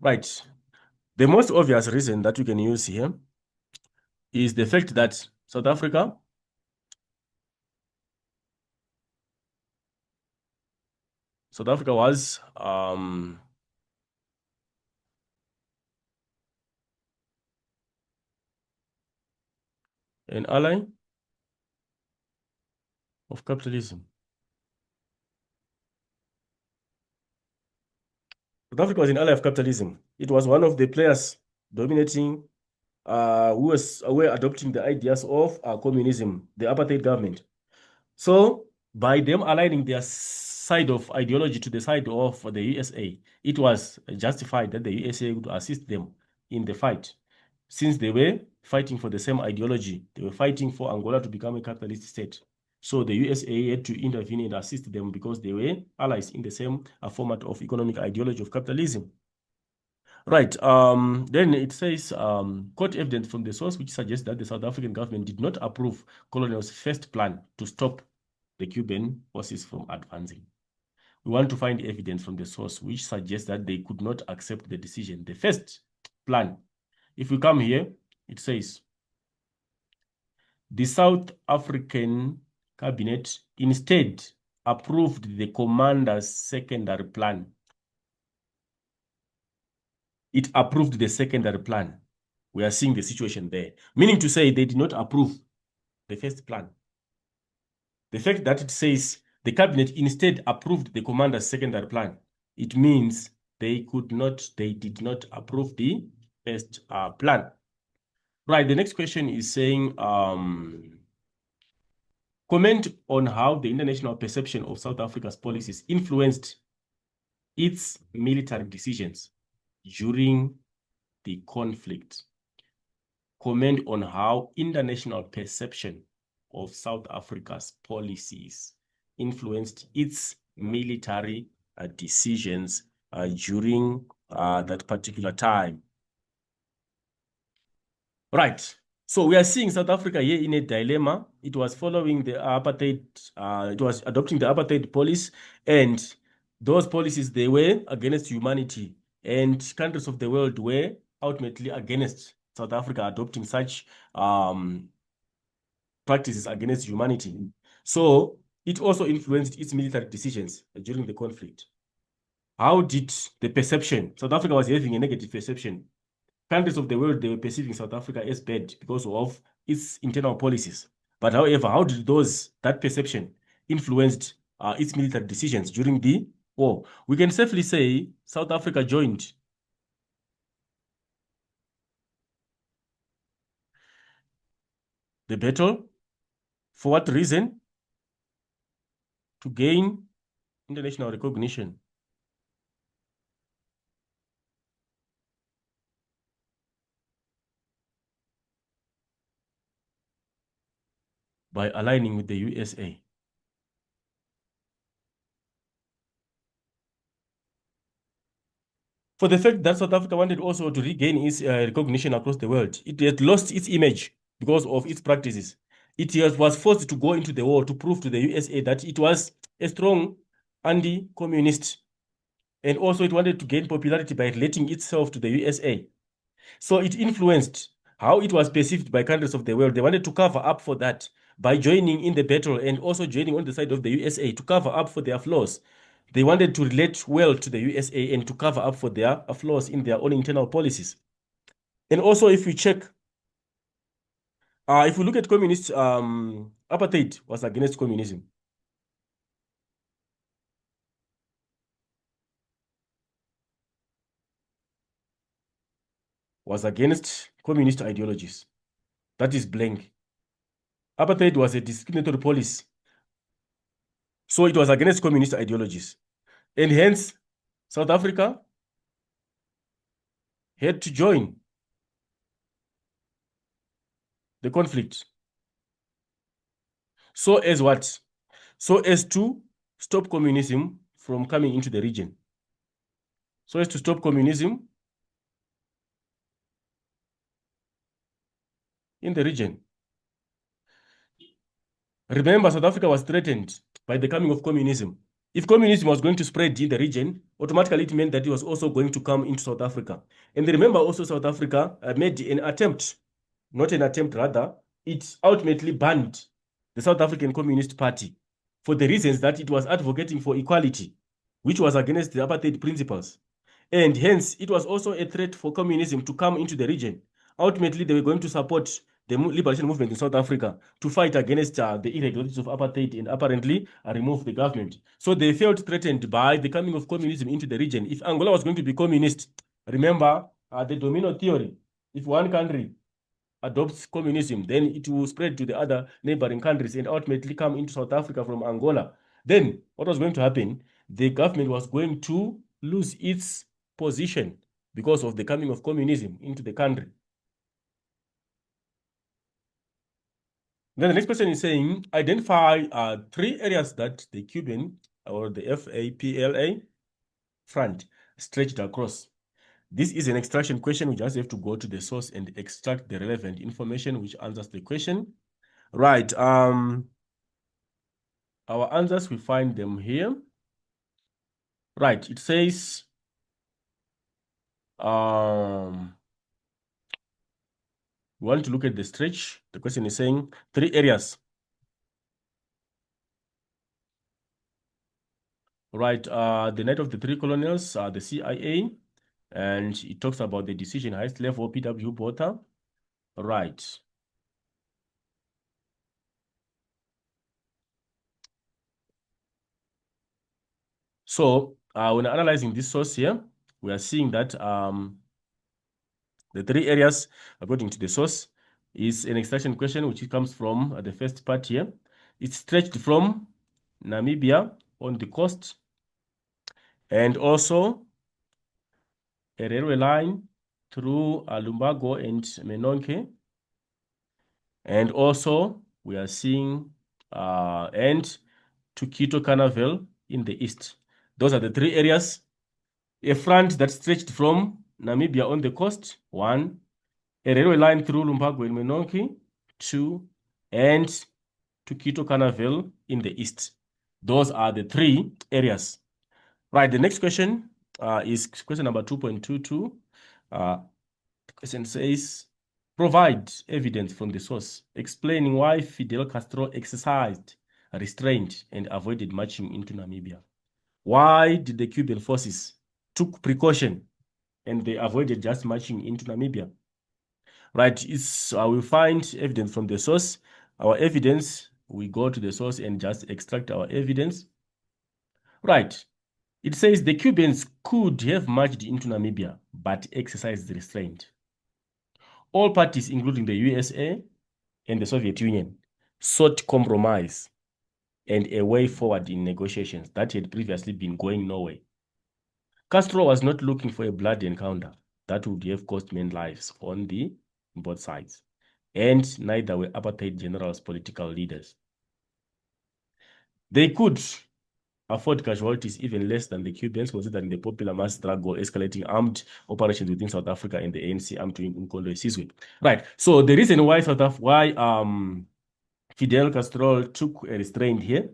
Right. The most obvious reason that we can use here is the fact that South Africa was an ally of capitalism. South Africa was an ally of capitalism. It was one of the players dominating, who were adopting the ideas of communism, the apartheid government. So by them aligning their side of ideology to the side of the USA, it was justified that the USA would assist them in the fight. Since they were fighting for the same ideology, they were fighting for Angola to become a capitalist state. So the USA had to intervene and assist them because they were allies in the same format of economic ideology of capitalism. Right. Then it says, court evidence from the source which suggests that the South African government did not approve Colonel's first plan to stop the Cuban forces from advancing. We want to find evidence from the source which suggests that they could not accept the decision. The first plan, if we come here, it says, The South African cabinet instead approved the commander's secondary plan. It approved the secondary plan. We are seeing the situation there. Meaning to say they did not approve the first plan. The fact that it says the cabinet instead approved the commander's secondary plan, it means they did not approve the first plan. Right, the next question is saying, comment on how the international perception of South Africa's policies influenced its military decisions during the conflict. Comment on how international perception of South Africa's policies influenced its military decisions during that particular time. Right. So we are seeing South Africa here in a dilemma. It was following the apartheid, it was adopting the apartheid policy, and those policies, they were against humanity, and countries of the world were ultimately against South Africa adopting such practices against humanity. So it also influenced its military decisions during the conflict. How did the perception? South Africa was having a negative perception. Countries of the world, they were perceiving South Africa as bad because of its internal policies. But however, how did that perception influenced its military decisions during the war? We can safely say South Africa joined the battle. For what reason? To gain international recognition. By aligning with the USA. For the fact that South Africa wanted also to regain its recognition across the world, it had lost its image because of its practices. It was forced to go into the war to prove to the USA that it was a strong anti-communist. And also it wanted to gain popularity by relating itself to the USA. So it influenced how it was perceived by countries of the world. They wanted to cover up for that by joining in the battle and also joining on the side of the USA to cover up for their flaws. They wanted to relate well to the USA and to cover up for their flaws in their own internal policies. And also, if we check, if we look at communist, apartheid was against communism. Was against communist ideologies. That is blank. Apartheid was a discriminatory policy. So it was against communist ideologies. And hence, South Africa had to join the conflict. So as what? So as to stop communism from coming into the region. So as to stop communism in the region. Remember, South Africa was threatened by the coming of communism. If communism was going to spread in the region, automatically it meant that it was also going to come into South Africa. And remember also South Africa made an attempt, not an attempt rather, it ultimately banned the South African Communist Party for the reasons that it was advocating for equality, which was against the apartheid principles. And hence, it was also a threat for communism to come into the region. Ultimately, they were going to support the liberation movement in South Africa to fight against the irregularities of apartheid and apparently remove the government. So they felt threatened by the coming of communism into the region. If Angola was going to be communist, remember the domino theory. If one country adopts communism, then it will spread to the other neighboring countries and ultimately come into South Africa from Angola. Then what was going to happen? The government was going to lose its position because of the coming of communism into the country. Then the next question is saying, identify 3 areas that the Cuban or the FAPLA front stretched across. This is an extraction question. We just have to go to the source and extract the relevant information which answers the question. Right. Our answers, we find them here. Right. It says, We want to look at the stretch. The question is saying 3 areas. Right, the night of the 3 colonials, the CIA, and it talks about the decision highest level PW Botha. Right. So when analyzing this source here, we are seeing that the 3 areas, according to the source, is an extraction question which comes from the first part here. It's stretched from Namibia on the coast, and also a railway line through Lumbago and Menonke. And also we are seeing and to Cuito Cuanavale in the east. Those are the 3 areas. A front that stretched from Namibia on the coast, 1. A railway line through Lumbago and Menonke, 2. And to Cuito Cuanavale in the east. Those are the 3 areas. Right, the next question is question number 2.22. The question says, provide evidence from the source explaining why Fidel Castro exercised restraint and avoided marching into Namibia. Why did the Cuban forces took precaution and they avoided just marching into Namibia? Right, we find evidence from the source. Our evidence, we go to the source and just extract our evidence. Right, it says the Cubans could have marched into Namibia, but exercised restraint. All parties, including the USA and the Soviet Union, sought compromise and a way forward in negotiations that had previously been going nowhere. Castro was not looking for a bloody encounter that would have cost men lives on both sides, and neither were apartheid generals political leaders. They could afford casualties even less than the Cubans, considering the popular mass struggle, escalating armed operations within South Africa and the ANC armed to Mkondo Sizwe. Right. So the reason why Fidel Castro took a restraint here,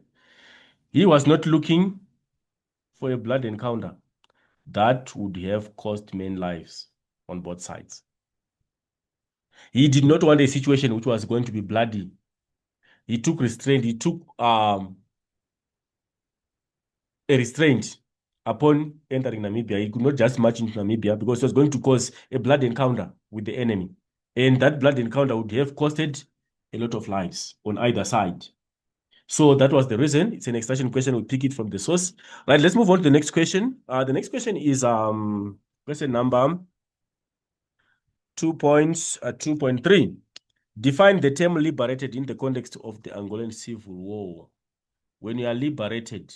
he was not looking for a blood encounter that would have cost men lives on both sides. He did not want a situation which was going to be bloody. He took restraint. He took a restraint upon entering Namibia. He could not just march into Namibia because it was going to cause a blood encounter with the enemy. And that blood encounter would have costed a lot of lives on either side. So that was the reason. It's an extraction question. We'll pick it from the source. Right, let's move on to the next question. The next question is question number 2.3. Define the term liberated in the context of the Angolan Civil War. When you are liberated,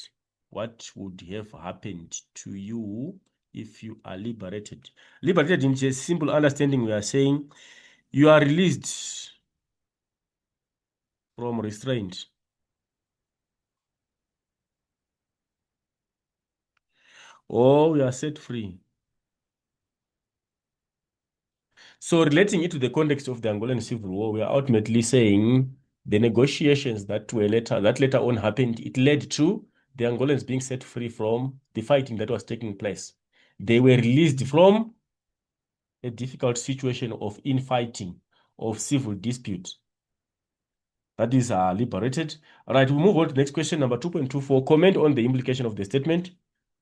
what would have happened to you if you are liberated? Liberated, in just simple understanding, we are saying you are released from restraint. Or you are set free. So relating it to the context of the Angolan Civil War, we are ultimately saying the negotiations that later on happened, it led to the Angolans being set free from the fighting that was taking place. They were released from a difficult situation of infighting, of civil dispute. That is liberated. All right, we move on to the next question, number 2.24. Comment on the implication of the statement.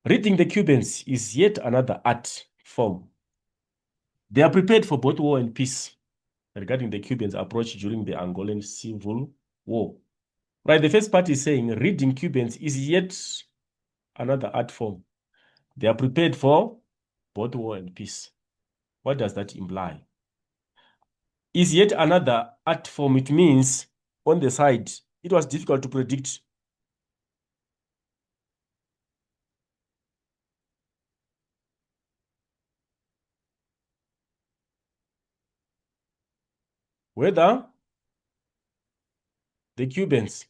Reading the Cubans is yet another art form. They are prepared for both war and peace. Regarding the Cubans' approach during the Angolan Civil War. Right, the first part is saying reading Cubans is yet another art form. They are prepared for both war and peace. What does that imply? Is yet another art form. It means on the side, it was difficult to predict whether the Cubans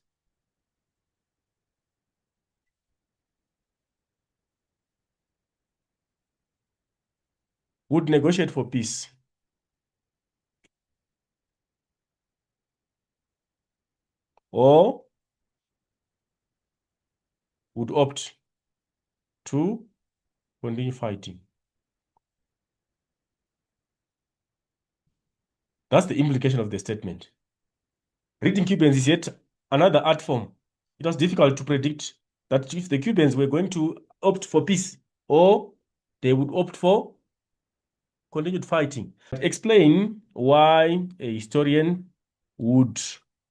would negotiate for peace or would opt to continue fighting. That's the implication of the statement. Reading Cubans is yet another art form. It was difficult to predict that if the Cubans were going to opt for peace or they would opt for continued fighting. Explain why a historian would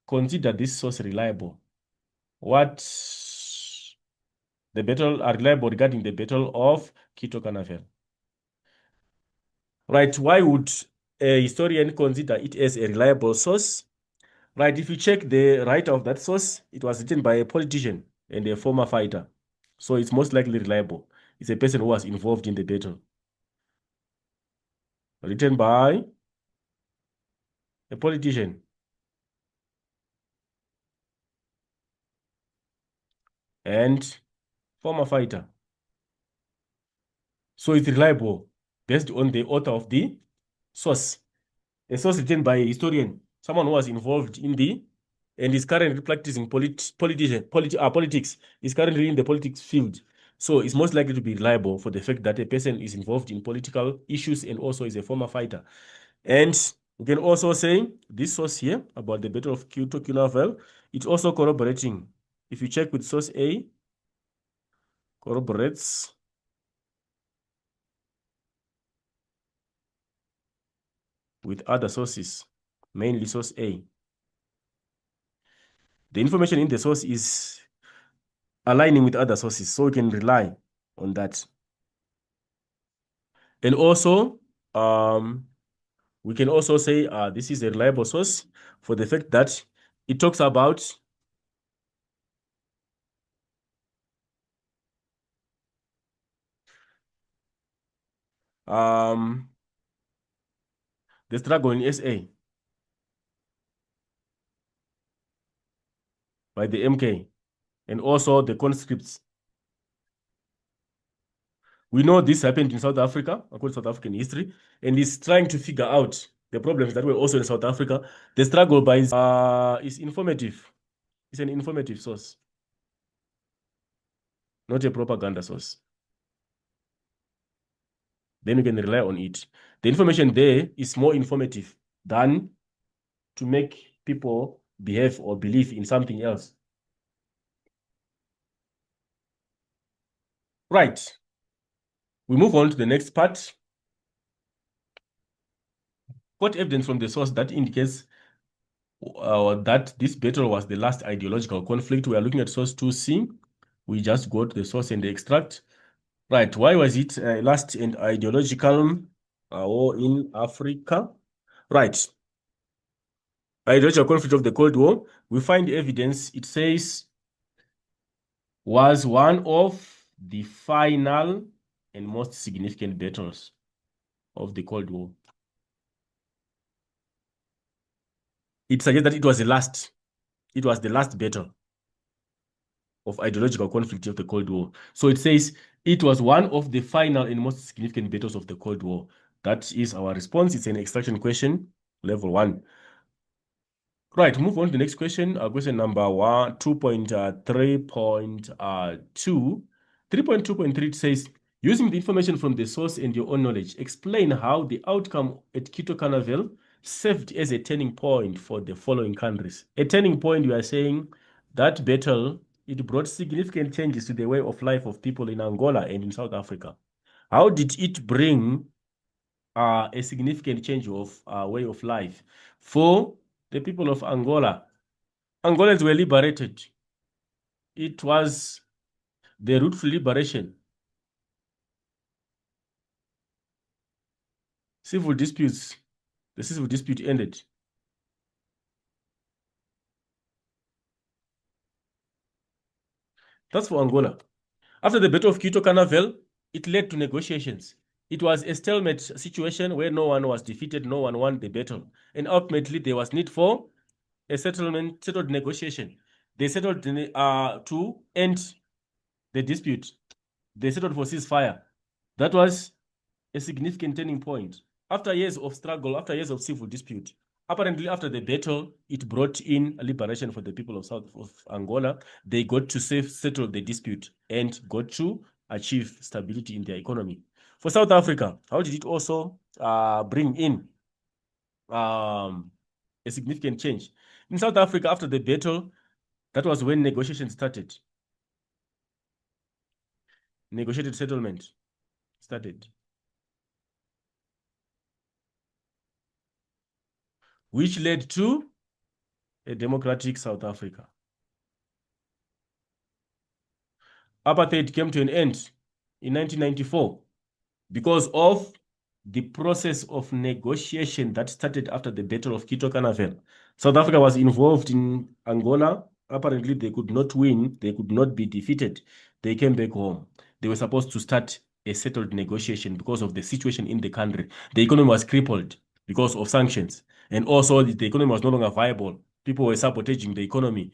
consider this source reliable. What the battle are reliable regarding the Battle of Cuito Cuanavale. Right, why would a historian consider it as a reliable source? Right, if you check the writer of that source, it was written by a politician and a former fighter. So it's most likely reliable. It's a person who was involved in the battle. Written by a politician and former fighter. So it's reliable based on the author of the source. A source written by a historian, someone who was involved in the and is currently practicing politics, is currently in the politics field. So it's most likely to be reliable for the fact that a person is involved in political issues and also is a former fighter. And you can also say this source here about the Battle of Cuito Cuanavale, it's also corroborating. If you check with source A, corroborates with other sources, mainly source A. The information in the source is aligning with other sources, so we can rely on that. And also, we can also say this is a reliable source for the fact that it talks about the struggle in SA by the MK and also the conscripts. We know this happened in South Africa, according to South African history, and is trying to figure out the problems that were also in South Africa. The struggle by is informative. It's an informative source, not a propaganda source. Then you can rely on it. The information there is more informative than to make people behave or believe in something else. Right. We move on to the next part. What evidence from the source that indicates that this battle was the last ideological conflict? We are looking at source 2C. We just got the source and the extract. Right. Why was it last and ideological war in Africa? Right. Ideological conflict of the Cold War. We find evidence. It says was one of the final and most significant battles of the Cold War. It suggests that it was the last battle of ideological conflict of the Cold War. So it says it was one of the final and most significant battles of the Cold War. That is our response. It's an extraction question, level 1. Right, move on to the next question. Question number 2.3.2. 3.2.3 says, using the information from the source and your own knowledge, explain how the outcome at Cuito Cuanavale served as a turning point for the following countries. A turning point, you are saying that battle, it brought significant changes to the way of life of people in Angola and in South Africa. How did it bring a significant change of way of life for the people of Angola? Angolans were liberated. It was the route for liberation. Civil disputes. The civil dispute ended. That's for Angola. After the Battle of Cuito Cuanavale, it led to negotiations. It was a stalemate situation where no one was defeated, no one won the battle. And ultimately, there was need for a settled negotiation. They settled to end the dispute. They settled for ceasefire. That was a significant turning point. After years of struggle, after years of civil dispute, apparently after the battle, it brought in liberation for the people of South of Angola. They got to settle the dispute and got to achieve stability in their economy. For South Africa, how did it also bring in a significant change. In South Africa, after the battle, that was when negotiations started. Negotiated settlement started, which led to a democratic South Africa. Apartheid came to an end in 1994 because of the process of negotiation that started after the Battle of Cuito. South Africa was involved in Angola. Apparently, they could not win. They could not be defeated. They came back home. They were supposed to start a settled negotiation because of the situation in the country. The economy was crippled because of sanctions. And also, the economy was no longer viable. People were sabotaging the economy.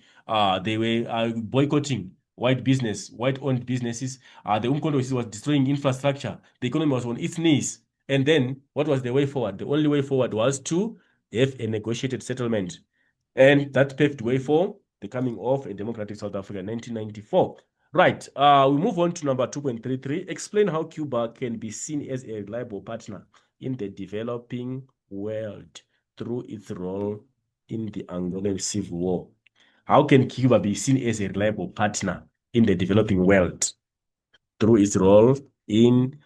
They were boycotting white-owned businesses. The Umkhonto was destroying infrastructure. The economy was on its knees. And then what was the way forward? The only way forward was to have a negotiated settlement. And that paved way for the coming of a democratic South Africa in 1994. Right. We move on to number 2.33. Explain how Cuba can be seen as a reliable partner in the developing world through its role in the Angolan Civil War. How can Cuba be seen as a reliable partner in the developing world through its role in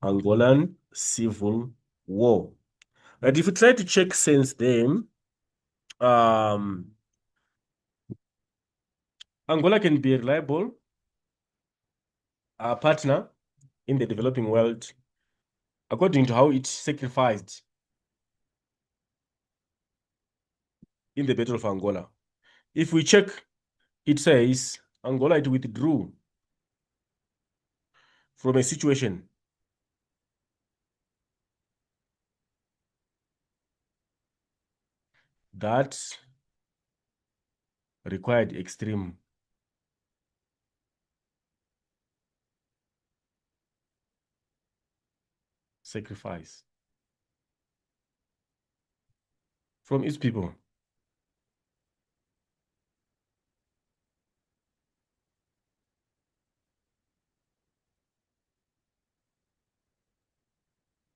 Angolan Civil War? But if you try to check since then, Angola can be a reliable partner in the developing world according to how it sacrificed in the Battle of Angola. If we check, it says Angola it withdrew from a situation that required extreme sacrifice from its people.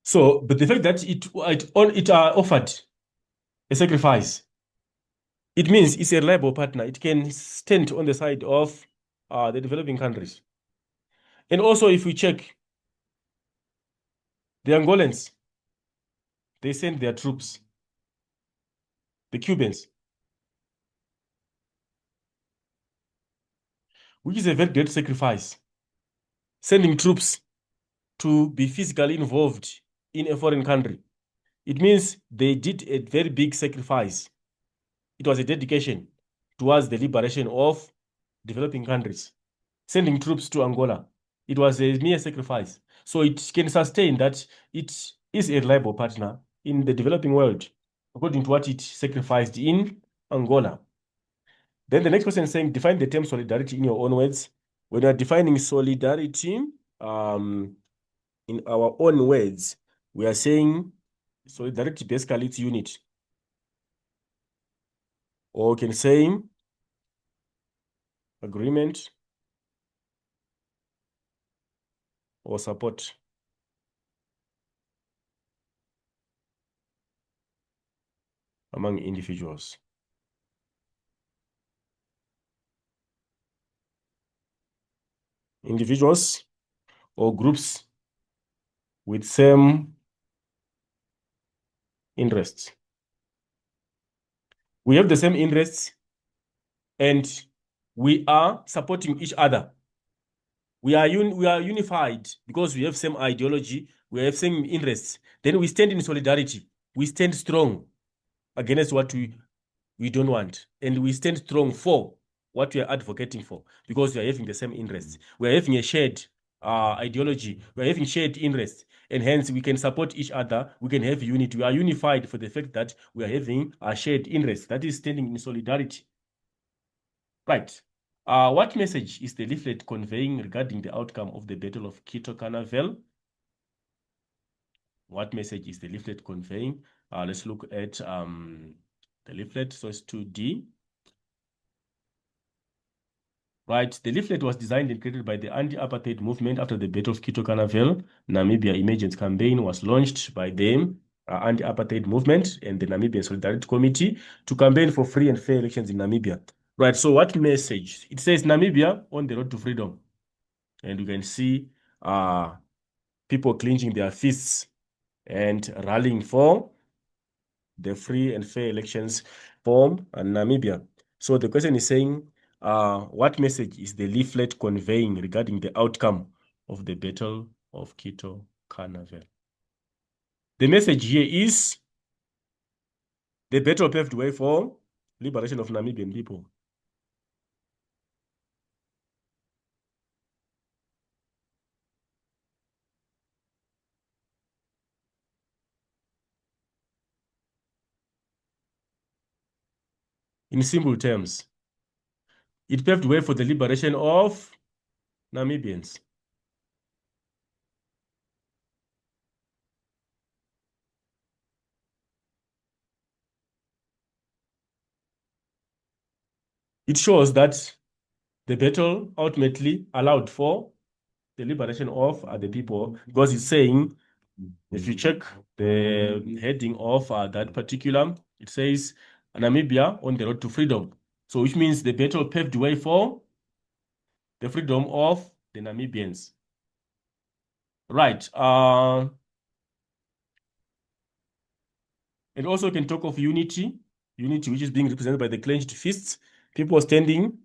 So, but the fact that it offered a sacrifice, it means it's a reliable partner. It can stand on the side of the developing countries. And also, if we check, the Angolans, they send their troops. The Cubans, which is a very great sacrifice, sending troops to be physically involved in a foreign country. It means they did a very big sacrifice. It was a dedication towards the liberation of developing countries. Sending troops to Angola, it was a mere sacrifice. So it can sustain that it is a reliable partner in the developing world, according to what it sacrificed in Angola. Then the next question is saying, define the term solidarity in your own words. When you are defining solidarity in our own words, we are saying solidarity basically it's unit. Or we can say agreement or support. Among individuals. Individuals or groups with same interests. We have the same interests and we are supporting each other. We are unified because we have same ideology, we have same interests. Then we stand in solidarity. We stand strong against what we don't want. And we stand strong for what we are advocating for because we are having the same interests. We are having a shared ideology. We are having shared interests. And hence we can support each other. We can have unity. We are unified for the fact that we are having a shared interest. That is standing in solidarity. Right. What message is the leaflet conveying regarding the outcome of the Battle of Cuito? What message is the leaflet conveying? Let's look at the leaflet. So it's 2D. Right, the leaflet was designed and created by the anti-apartheid movement after the Battle of Cuito. Namibia Emergence Campaign was launched by them. anti-apartheid movement and the Namibian Solidarity Committee to campaign for free and fair elections in Namibia. Right, so what message? It says Namibia on the road to freedom. And you can see people clenching their fists and rallying for the free and fair elections for Namibia. So the question is saying, what message is the leaflet conveying regarding the outcome of the Battle of Cuito, Cuanavale? The message here is the battle paved way for liberation of Namibian people. In simple terms, it paved way for the liberation of Namibians. It shows that the battle ultimately allowed for the liberation of the people, because it's saying, if you check the heading of that particular, it says Namibia on the road to freedom. So which means the battle paved way for the freedom of the Namibians. Right. And also can talk of unity which is being represented by the clenched fists, people standing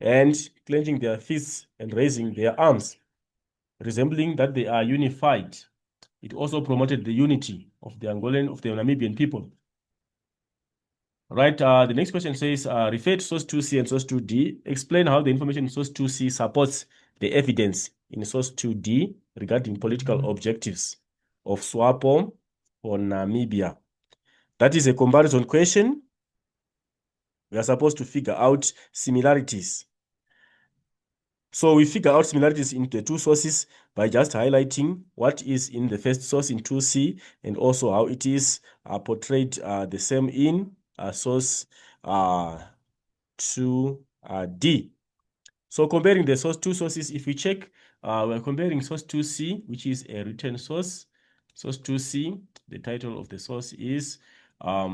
and clenching their fists and raising their arms, resembling that they are unified. It also promoted the unity of the Angolan, of the Namibian people. Right, the next question says, refer to source 2C and source 2D. Explain how the information in source 2C supports the evidence in source 2D regarding political objectives of SWAPO for Namibia. That is a comparison question. We are supposed to figure out similarities. So we figure out similarities in the two sources by just highlighting what is in the first source in 2C and also how it is portrayed the same in source 2D. So comparing the two sources, if we check, we're comparing source 2C, which is a written source. Source 2C, the title of the source is a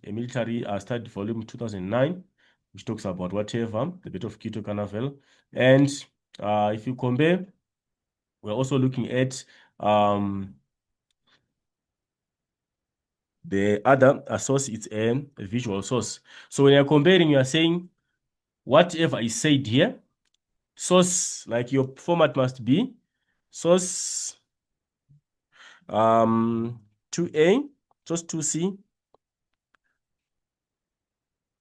military study volume 2009, which talks about whatever, the Battle of Cuito, Cuanavale. And if you compare, we're also looking at the other source, it's a visual source. So when you're comparing, you're saying whatever is said here, source, like your format must be source 2A, source 2C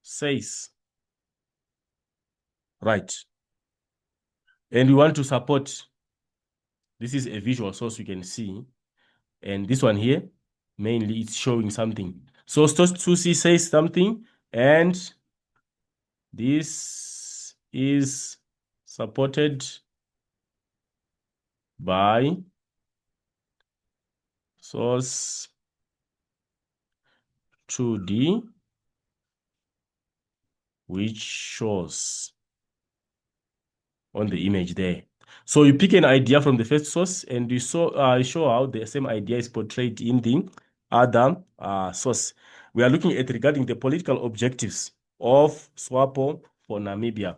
says, right. And we want to support, this is a visual source you can see. And this one here, mainly it's showing something. So source 2C says something, and this is supported by source 2D, which shows on the image there. So you pick an idea from the first source and you show how the same idea is portrayed in the other source. We are looking at regarding the political objectives of SWAPO for Namibia.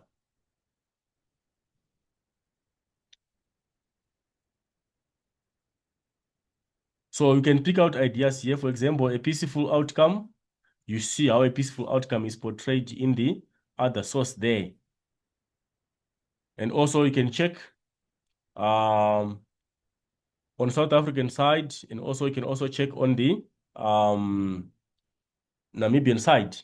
So you can pick out ideas here. For example, a peaceful outcome. You see how a peaceful outcome is portrayed in the other source there. And also you can check on South African side, and also you can also check on the Namibian side.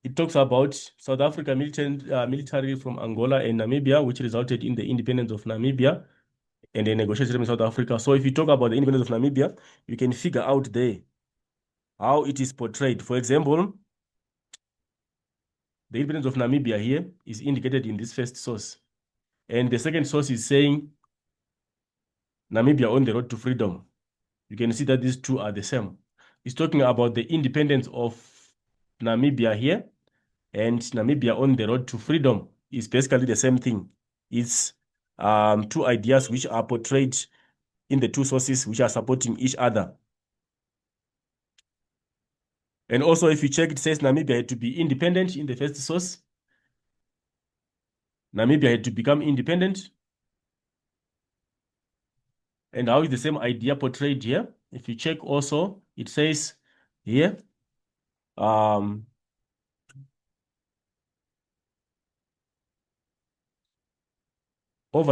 It talks about South Africa military from Angola and Namibia, which resulted in the independence of Namibia and the negotiations with South Africa. So if you talk about the independence of Namibia, you can figure out there how it is portrayed. For example, the independence of Namibia here is indicated in this first source. And the second source is saying Namibia on the road to freedom. You can see that these two are the same. It's talking about the independence of Namibia here, and Namibia on the road to freedom is basically the same thing. It's two ideas which are portrayed in the two sources which are supporting each other. And also, if you check, it says Namibia had to be independent in the first source. Namibia had to become independent. And how is the same idea portrayed here? If you check also, it says here, over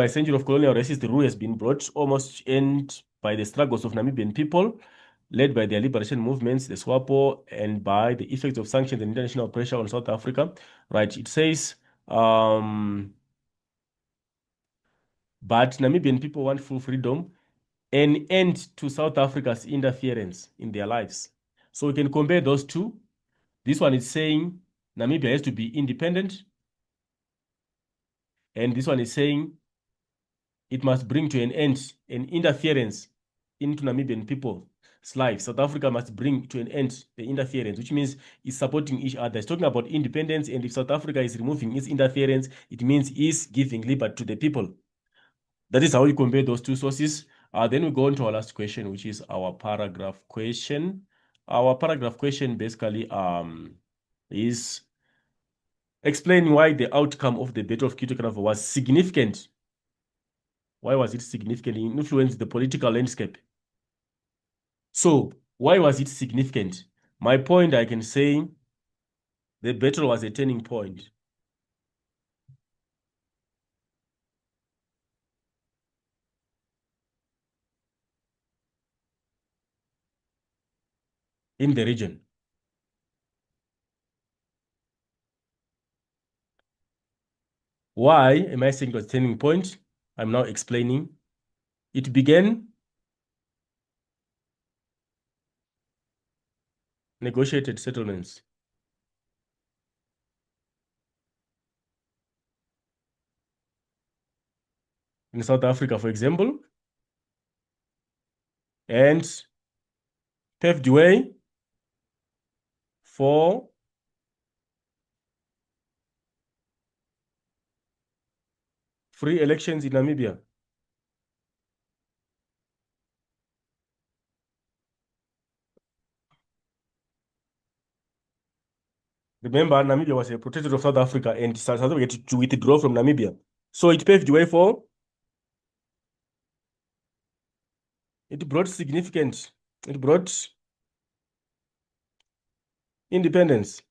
a century of colonial racist rule has been brought almost to end by the struggles of Namibian people, led by their liberation movements, the SWAPO, and by the effects of sanctions and international pressure on South Africa. Right, it says, but Namibian people want full freedom, an end to South Africa's interference in their lives. So we can compare those two. This one is saying Namibia has to be independent, and this one is saying it must bring to an end an interference into Namibian people's lives. South Africa must bring to an end the interference, which means it's supporting each other. It's talking about independence, and if South Africa is removing its interference, it means it's giving liberty to the people. That is how you compare those two sources. Then we go on to our last question, which is our paragraph question. Our paragraph question basically is explain why the outcome of the Battle of Cuito was significant. Why was it significant? It influenced the political landscape. So, why was it significant? My point, I can say, the battle was a turning point. In the region. Why am I saying it was a turning point? I'm now explaining. It began negotiated settlements. In South Africa, for example, and paved the way for free elections in Namibia. Remember, Namibia was a protectorate of South Africa, and South Africa had to withdraw from Namibia. So it paved the way for, it brought independence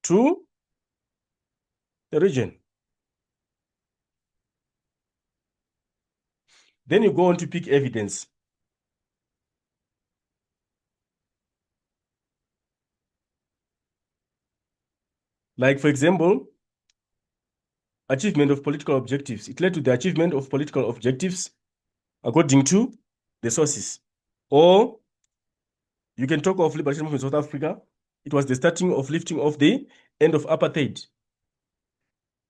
to the region. Then you go on to pick evidence. Like, for example, achievement of political objectives. It led to the achievement of political objectives according to the sources. Or you can talk of liberation movement in South Africa. It was the starting of lifting of the end of apartheid.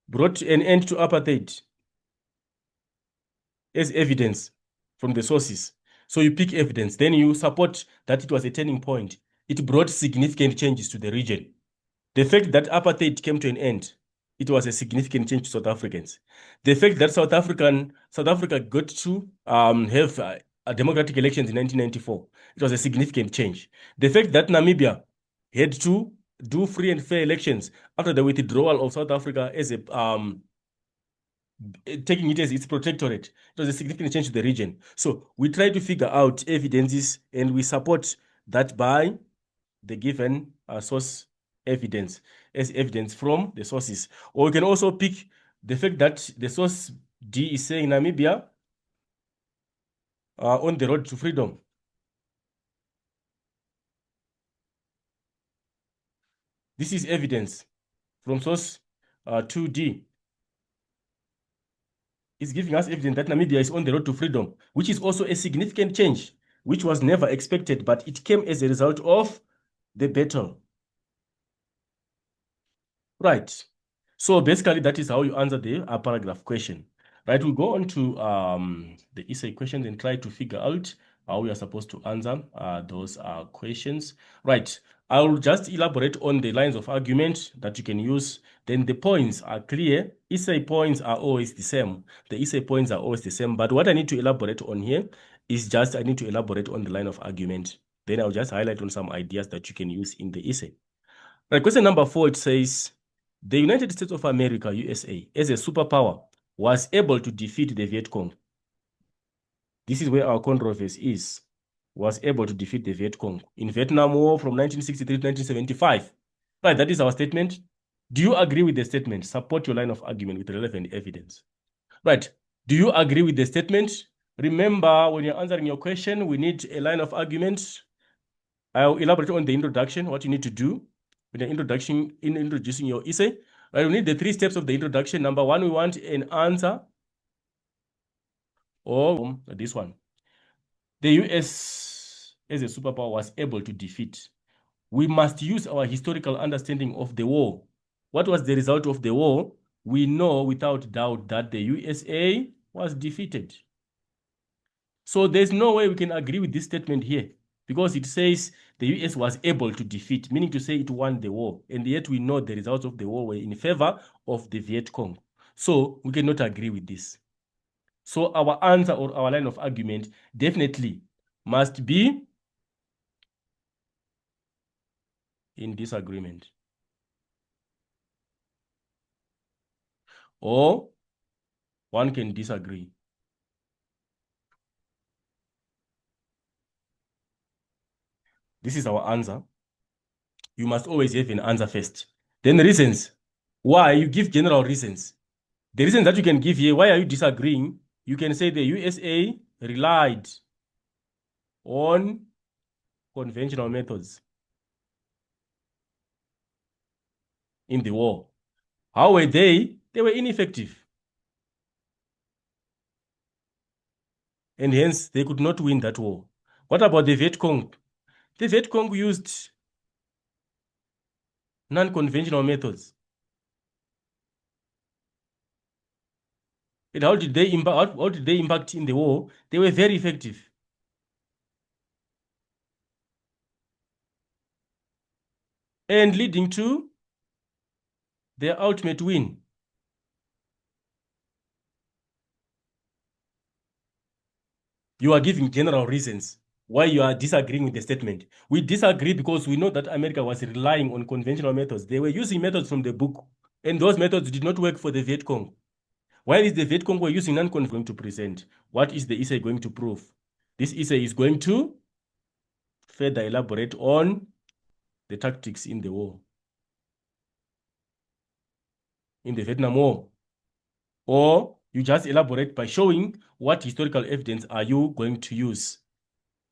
Brought an end to apartheid as evidence from the sources. So you pick evidence, then you support that it was a turning point. It brought significant changes to the region. The fact that apartheid came to an end, it was a significant change to South Africans. The fact that South Africa got to have a democratic elections in 1994, it was a significant change. The fact that Namibia had to do free and fair elections after the withdrawal of South Africa as a taking it as its protectorate, it was a significant change to the region. So we try to figure out evidences, and we support that by the given source evidence as evidence from the sources. Or we can also pick the fact that the source D is saying Namibia on the road to freedom. This is evidence from source 2D. It's giving us evidence that Namibia is on the road to freedom, which is also a significant change, which was never expected, but it came as a result of the battle. Right. So basically, that is how you answer the paragraph question. Right, we'll go on to the essay questions and try to figure out how we are supposed to answer those questions. Right, I'll just elaborate on the lines of argument that you can use. Then the points are clear. Essay points are always the same. The essay points are always the same. But what I need to elaborate on here is just I need to elaborate on the line of argument. Then I'll just highlight on some ideas that you can use in the essay. Right, question number 4, it says, the United States of America, USA, as a superpower, was able to defeat the Viet Cong. This is where our controversy is. Was able to defeat the Viet Cong in Vietnam War from 1963 to 1975. Right, that is our statement. Do you agree with the statement? Support your line of argument with relevant evidence. Right, do you agree with the statement? Remember, when you're answering your question, we need a line of argument. I'll elaborate on the introduction, what you need to do with the introduction in introducing your essay. Right, we need the 3 steps of the introduction. Number 1, we want an answer, or this one. The US as a superpower was able to defeat. We must use our historical understanding of the war. What was the result of the war? We know without doubt that the USA was defeated. So there's no way we can agree with this statement here, because it says the US was able to defeat, meaning to say it won the war. And yet we know the results of the war were in favor of the Viet Cong. So we cannot agree with this. So our answer or our line of argument definitely must be in disagreement. Or one can disagree. This is our answer. You must always have an answer first. Then the reasons. Why? You give general reasons. The reasons that you can give here, why are you disagreeing? You can say the USA relied on conventional methods in the war. How were they? They were ineffective. And hence, they could not win that war. What about the Viet Cong? The Viet Cong used non-conventional methods. And how did they impact in the war? They were very effective. And leading to their ultimate win. You are giving general reasons why you are disagreeing with the statement. We disagree because we know that America was relying on conventional methods. They were using methods from the book, and those methods did not work for the Viet Cong. While is the Viet Cong were using non-conventional going to present? What is the essay going to prove? This essay is going to further elaborate on the tactics in the war, in the Vietnam War. Or you just elaborate by showing what historical evidence are you going to use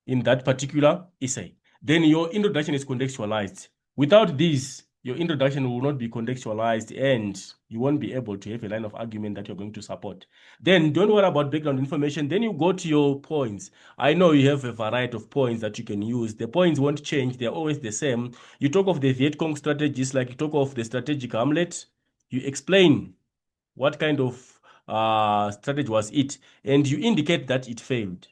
in that particular essay. Then your introduction is contextualized. Without this, your introduction will not be contextualized and you won't be able to have a line of argument that you're going to support. Then don't worry about background information. Then you go to your points. I know you have a variety of points that you can use. The points won't change. They're always the same. You talk of the Viet Cong strategies, like you talk of the strategic Hamlet. You explain what kind of strategy was it, and you indicate that it failed.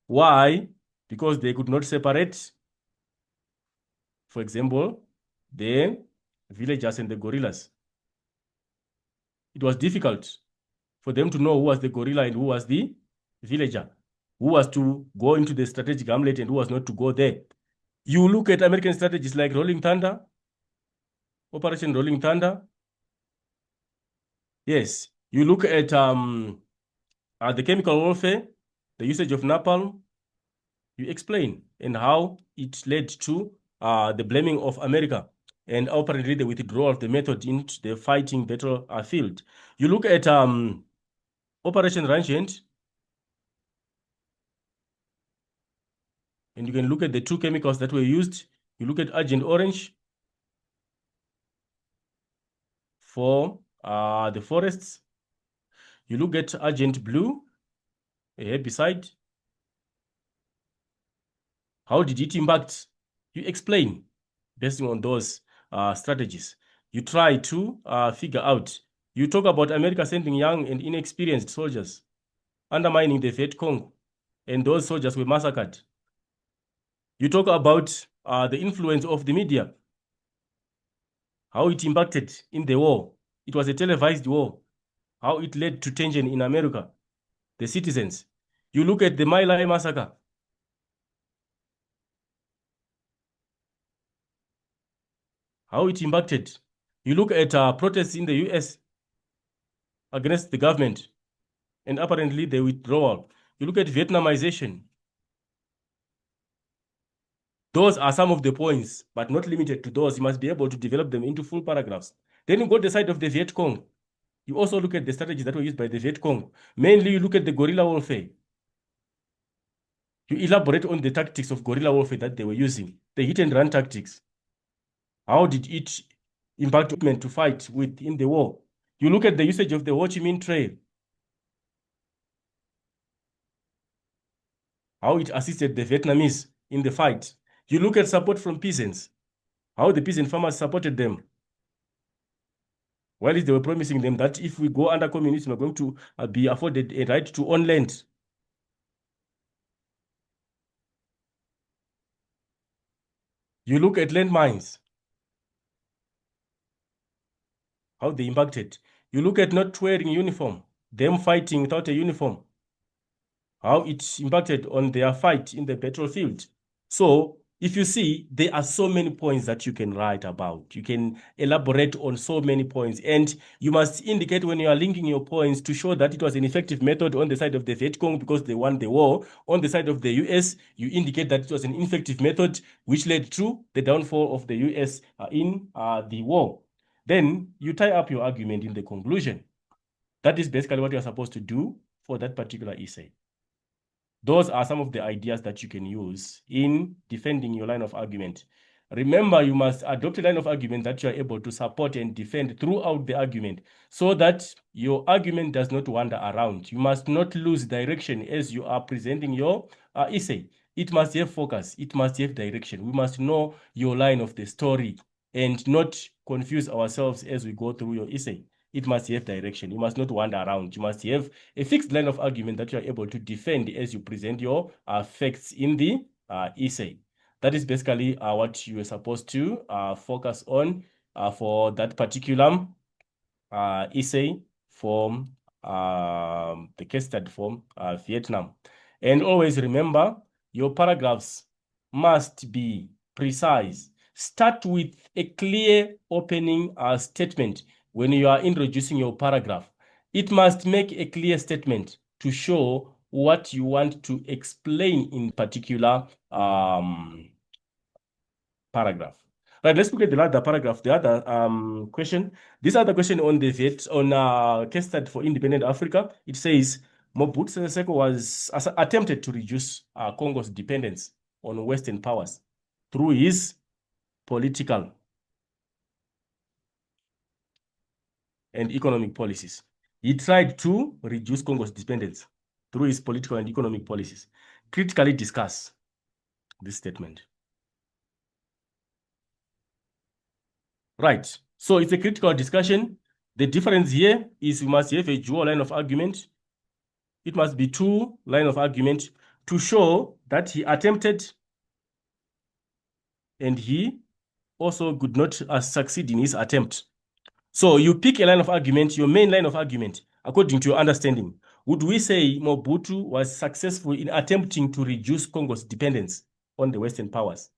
Why? Because they could not separate, for example, the villagers and the guerrillas. It was difficult for them to know who was the guerrilla and who was the villager, who was to go into the strategic hamlet and who was not to go there. You look at American strategies like Rolling Thunder, Operation Rolling Thunder. Yes, you look at the chemical warfare, the usage of napalm. You explain and how it led to the blaming of America and apparently the withdrawal of the method into the fighting battlefield. You look at Operation Rangent, and you can look at the 2 chemicals that were used. You look at Agent Orange for the forests. You look at Agent Blue, a herbicide. How did it impact? You explain based on those strategies. You try to figure out. You talk about America sending young and inexperienced soldiers, undermining the Viet Cong, and those soldiers were massacred. You talk about the influence of the media, how it impacted in the war. It was a televised war, how it led to tension in America. the citizens. You look at the My Lai massacre. How it impacted. You look at protests in the US against the government and apparently the withdrawal. You look at Vietnamization. Those are some of the points, but not limited to those. You must be able to develop them into full paragraphs. Then you go to the side of the Viet Cong. You also look at the strategies that were used by the Viet Cong. Mainly, you look at the guerrilla warfare. You elaborate on the tactics of guerrilla warfare that they were using, the hit and run tactics. How did it impact equipment to fight with in the war? You look at the usage of the Ho Chi Minh Trail, how it assisted the Vietnamese in the fight. You look at support from peasants, how the peasant farmers supported them. While they were promising them that if we go under communism, we're going to be afforded a right to own land. You look at landmines, how they impacted. You look at not wearing uniform, them fighting without a uniform, how it impacted on their fight in the battlefield. So if you see, there are so many points that you can write about. You can elaborate on so many points, and you must indicate when you are linking your points to show that it was an effective method on the side of the Viet Cong because they won the war. On the side of the US, you indicate that it was an ineffective method which led to the downfall of the US in the war. Then you tie up your argument in the conclusion. That is basically what you are supposed to do for that particular essay. Those are some of the ideas that you can use in defending your line of argument. Remember, you must adopt a line of argument that you are able to support and defend throughout the argument so that your argument does not wander around. You must not lose direction as you are presenting your essay. It must have focus. It must have direction. We must know your line of the story and not confuse ourselves as we go through your essay. It must have direction. You must not wander around. You must have a fixed line of argument that you are able to defend as you present your facts in the essay. That is basically what you are supposed to focus on for that particular essay from the case study from Vietnam. And always remember, your paragraphs must be precise. Start with a clear opening statement when you are introducing your paragraph. It must make a clear statement to show what you want to explain in particular paragraph. Right, let's look at the other paragraph, the other question. This other question on the case study for independent Africa, it says Mobutu Sese Seko was attempted to reduce Congo's dependence on Western powers through his political and economic policies. He tried to reduce Congo's dependence through his political and economic policies. Critically discuss this statement. Right. So it's a critical discussion. The difference here is we must have a dual line of argument. It must be two line of argument to show that he attempted and he also could not succeed in his attempt. So you pick a line of argument, your main line of argument, according to your understanding. Would we say Mobutu was successful in attempting to reduce Congo's dependence on the Western powers?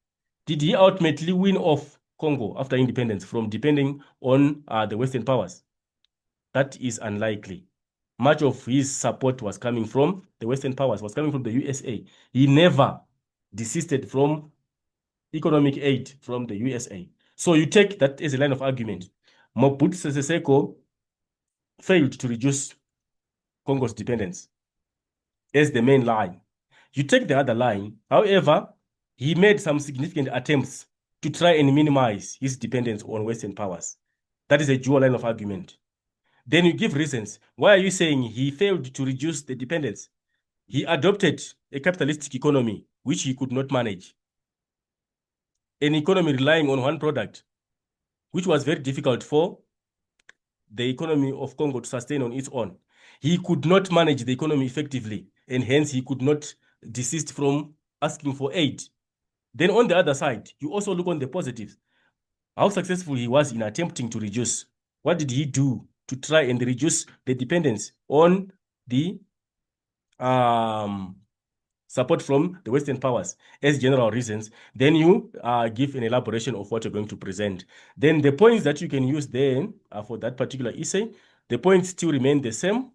Did he ultimately win off Congo after independence from depending on the Western powers? That is unlikely. Much of his support was coming from the Western powers, was coming from the USA. He never desisted from economic aid from the USA. So you take that as a line of argument. Mobutu Sese Seko failed to reduce Congo's dependence as the main line. You take the other line, however, he made some significant attempts to try and minimize his dependence on Western powers. That is a dual line of argument. Then you give reasons. Why are you saying he failed to reduce the dependence? He adopted a capitalistic economy, which he could not manage. An economy relying on one product, which was very difficult for the economy of Congo to sustain on its own. He could not manage the economy effectively, and hence he could not desist from asking for aid. Then on the other side, you also look on the positives. How successful he was in attempting to reduce. What did he do to try and reduce the dependence on the support from the Western powers as general reasons, then you give an elaboration of what you're going to present. Then the points that you can use then for that particular essay, the points still remain the same.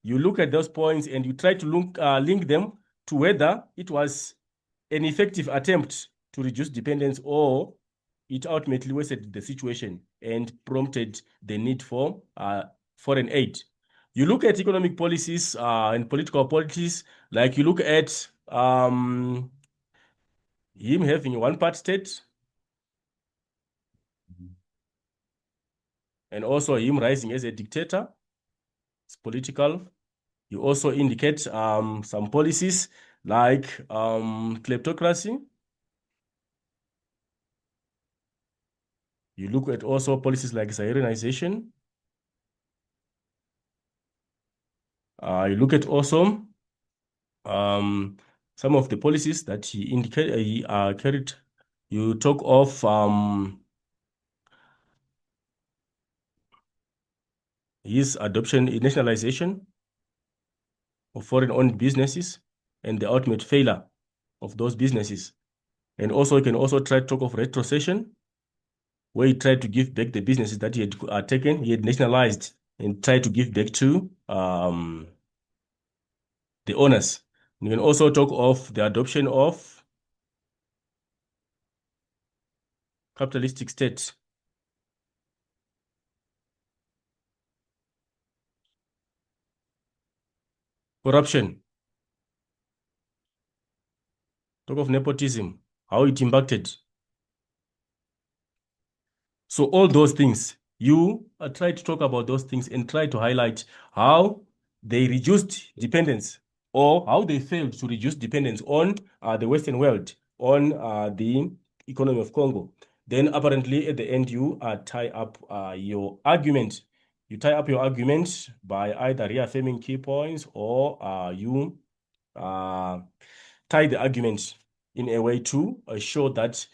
You look at those points and you try to link them to whether it was an effective attempt to reduce dependence or it ultimately worsened the situation and prompted the need for foreign aid. You look at economic policies and political policies, like you look at him having a one-part state and also him rising as a dictator. It's political. You also indicate some policies like kleptocracy. You look at also policies like Zairinization. You look at also some of the policies that he indicated he carried. You talk of his adoption, nationalization of foreign-owned businesses and the ultimate failure of those businesses. And also, you can also try to talk of retrocession, where he tried to give back the businesses that he had taken, he had nationalized, and tried to give back to the owners. You can also talk of the adoption of capitalistic states. Corruption, talk of nepotism, how it impacted. So all those things, you try to talk about those things and try to highlight how they reduced dependence or how they failed to reduce dependence on the Western world, on the economy of Congo. Then apparently at the end, you tie up your argument. You tie up your argument by either reaffirming key points or you tie the argument in a way to show that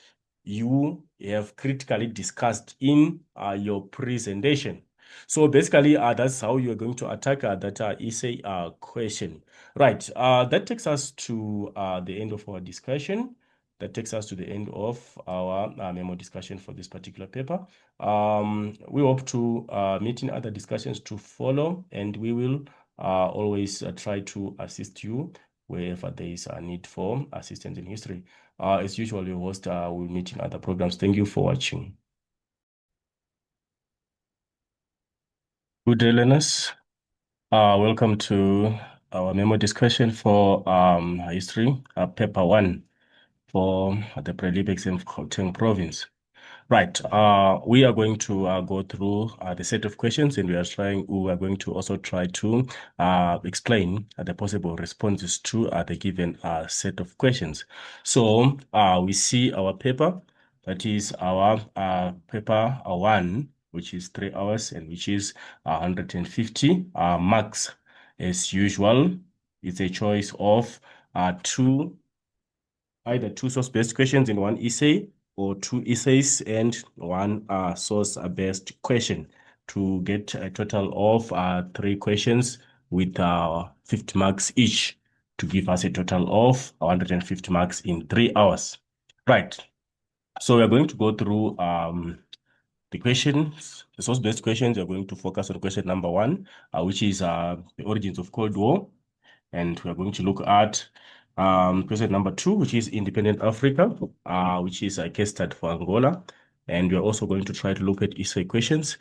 you have critically discussed in your presentation. So basically, that's how you're going to attack that essay question. Right, that takes us to the end of our discussion. That takes us to the end of our memo discussion for this particular paper. We hope to meet in other discussions to follow, and we will always try to assist you wherever there is a need for assistance in history. As usual, your host will meet in other programs. Thank you for watching. Good day, learners. Welcome to our memo discussion for history, paper 1 for the Prelim exam of Gauteng province. Right. We are going to go through the set of questions, and we are going to also try to explain the possible responses to the given set of questions. So we see our paper, that is our paper 1, which is 3 hours and which is 150 marks. As usual, it's a choice of either two source-based questions in one essay or two essays and one source-based question to get a total of 3 questions with 50 marks each to give us a total of 150 marks in 3 hours. Right. So we're going to go through the questions, the source-based questions. We're going to focus on question number 1, which is the origins of Cold War. And we're going to look at question number 2, which is independent Africa, which is a case study for Angola. And we're also going to try to look at essay questions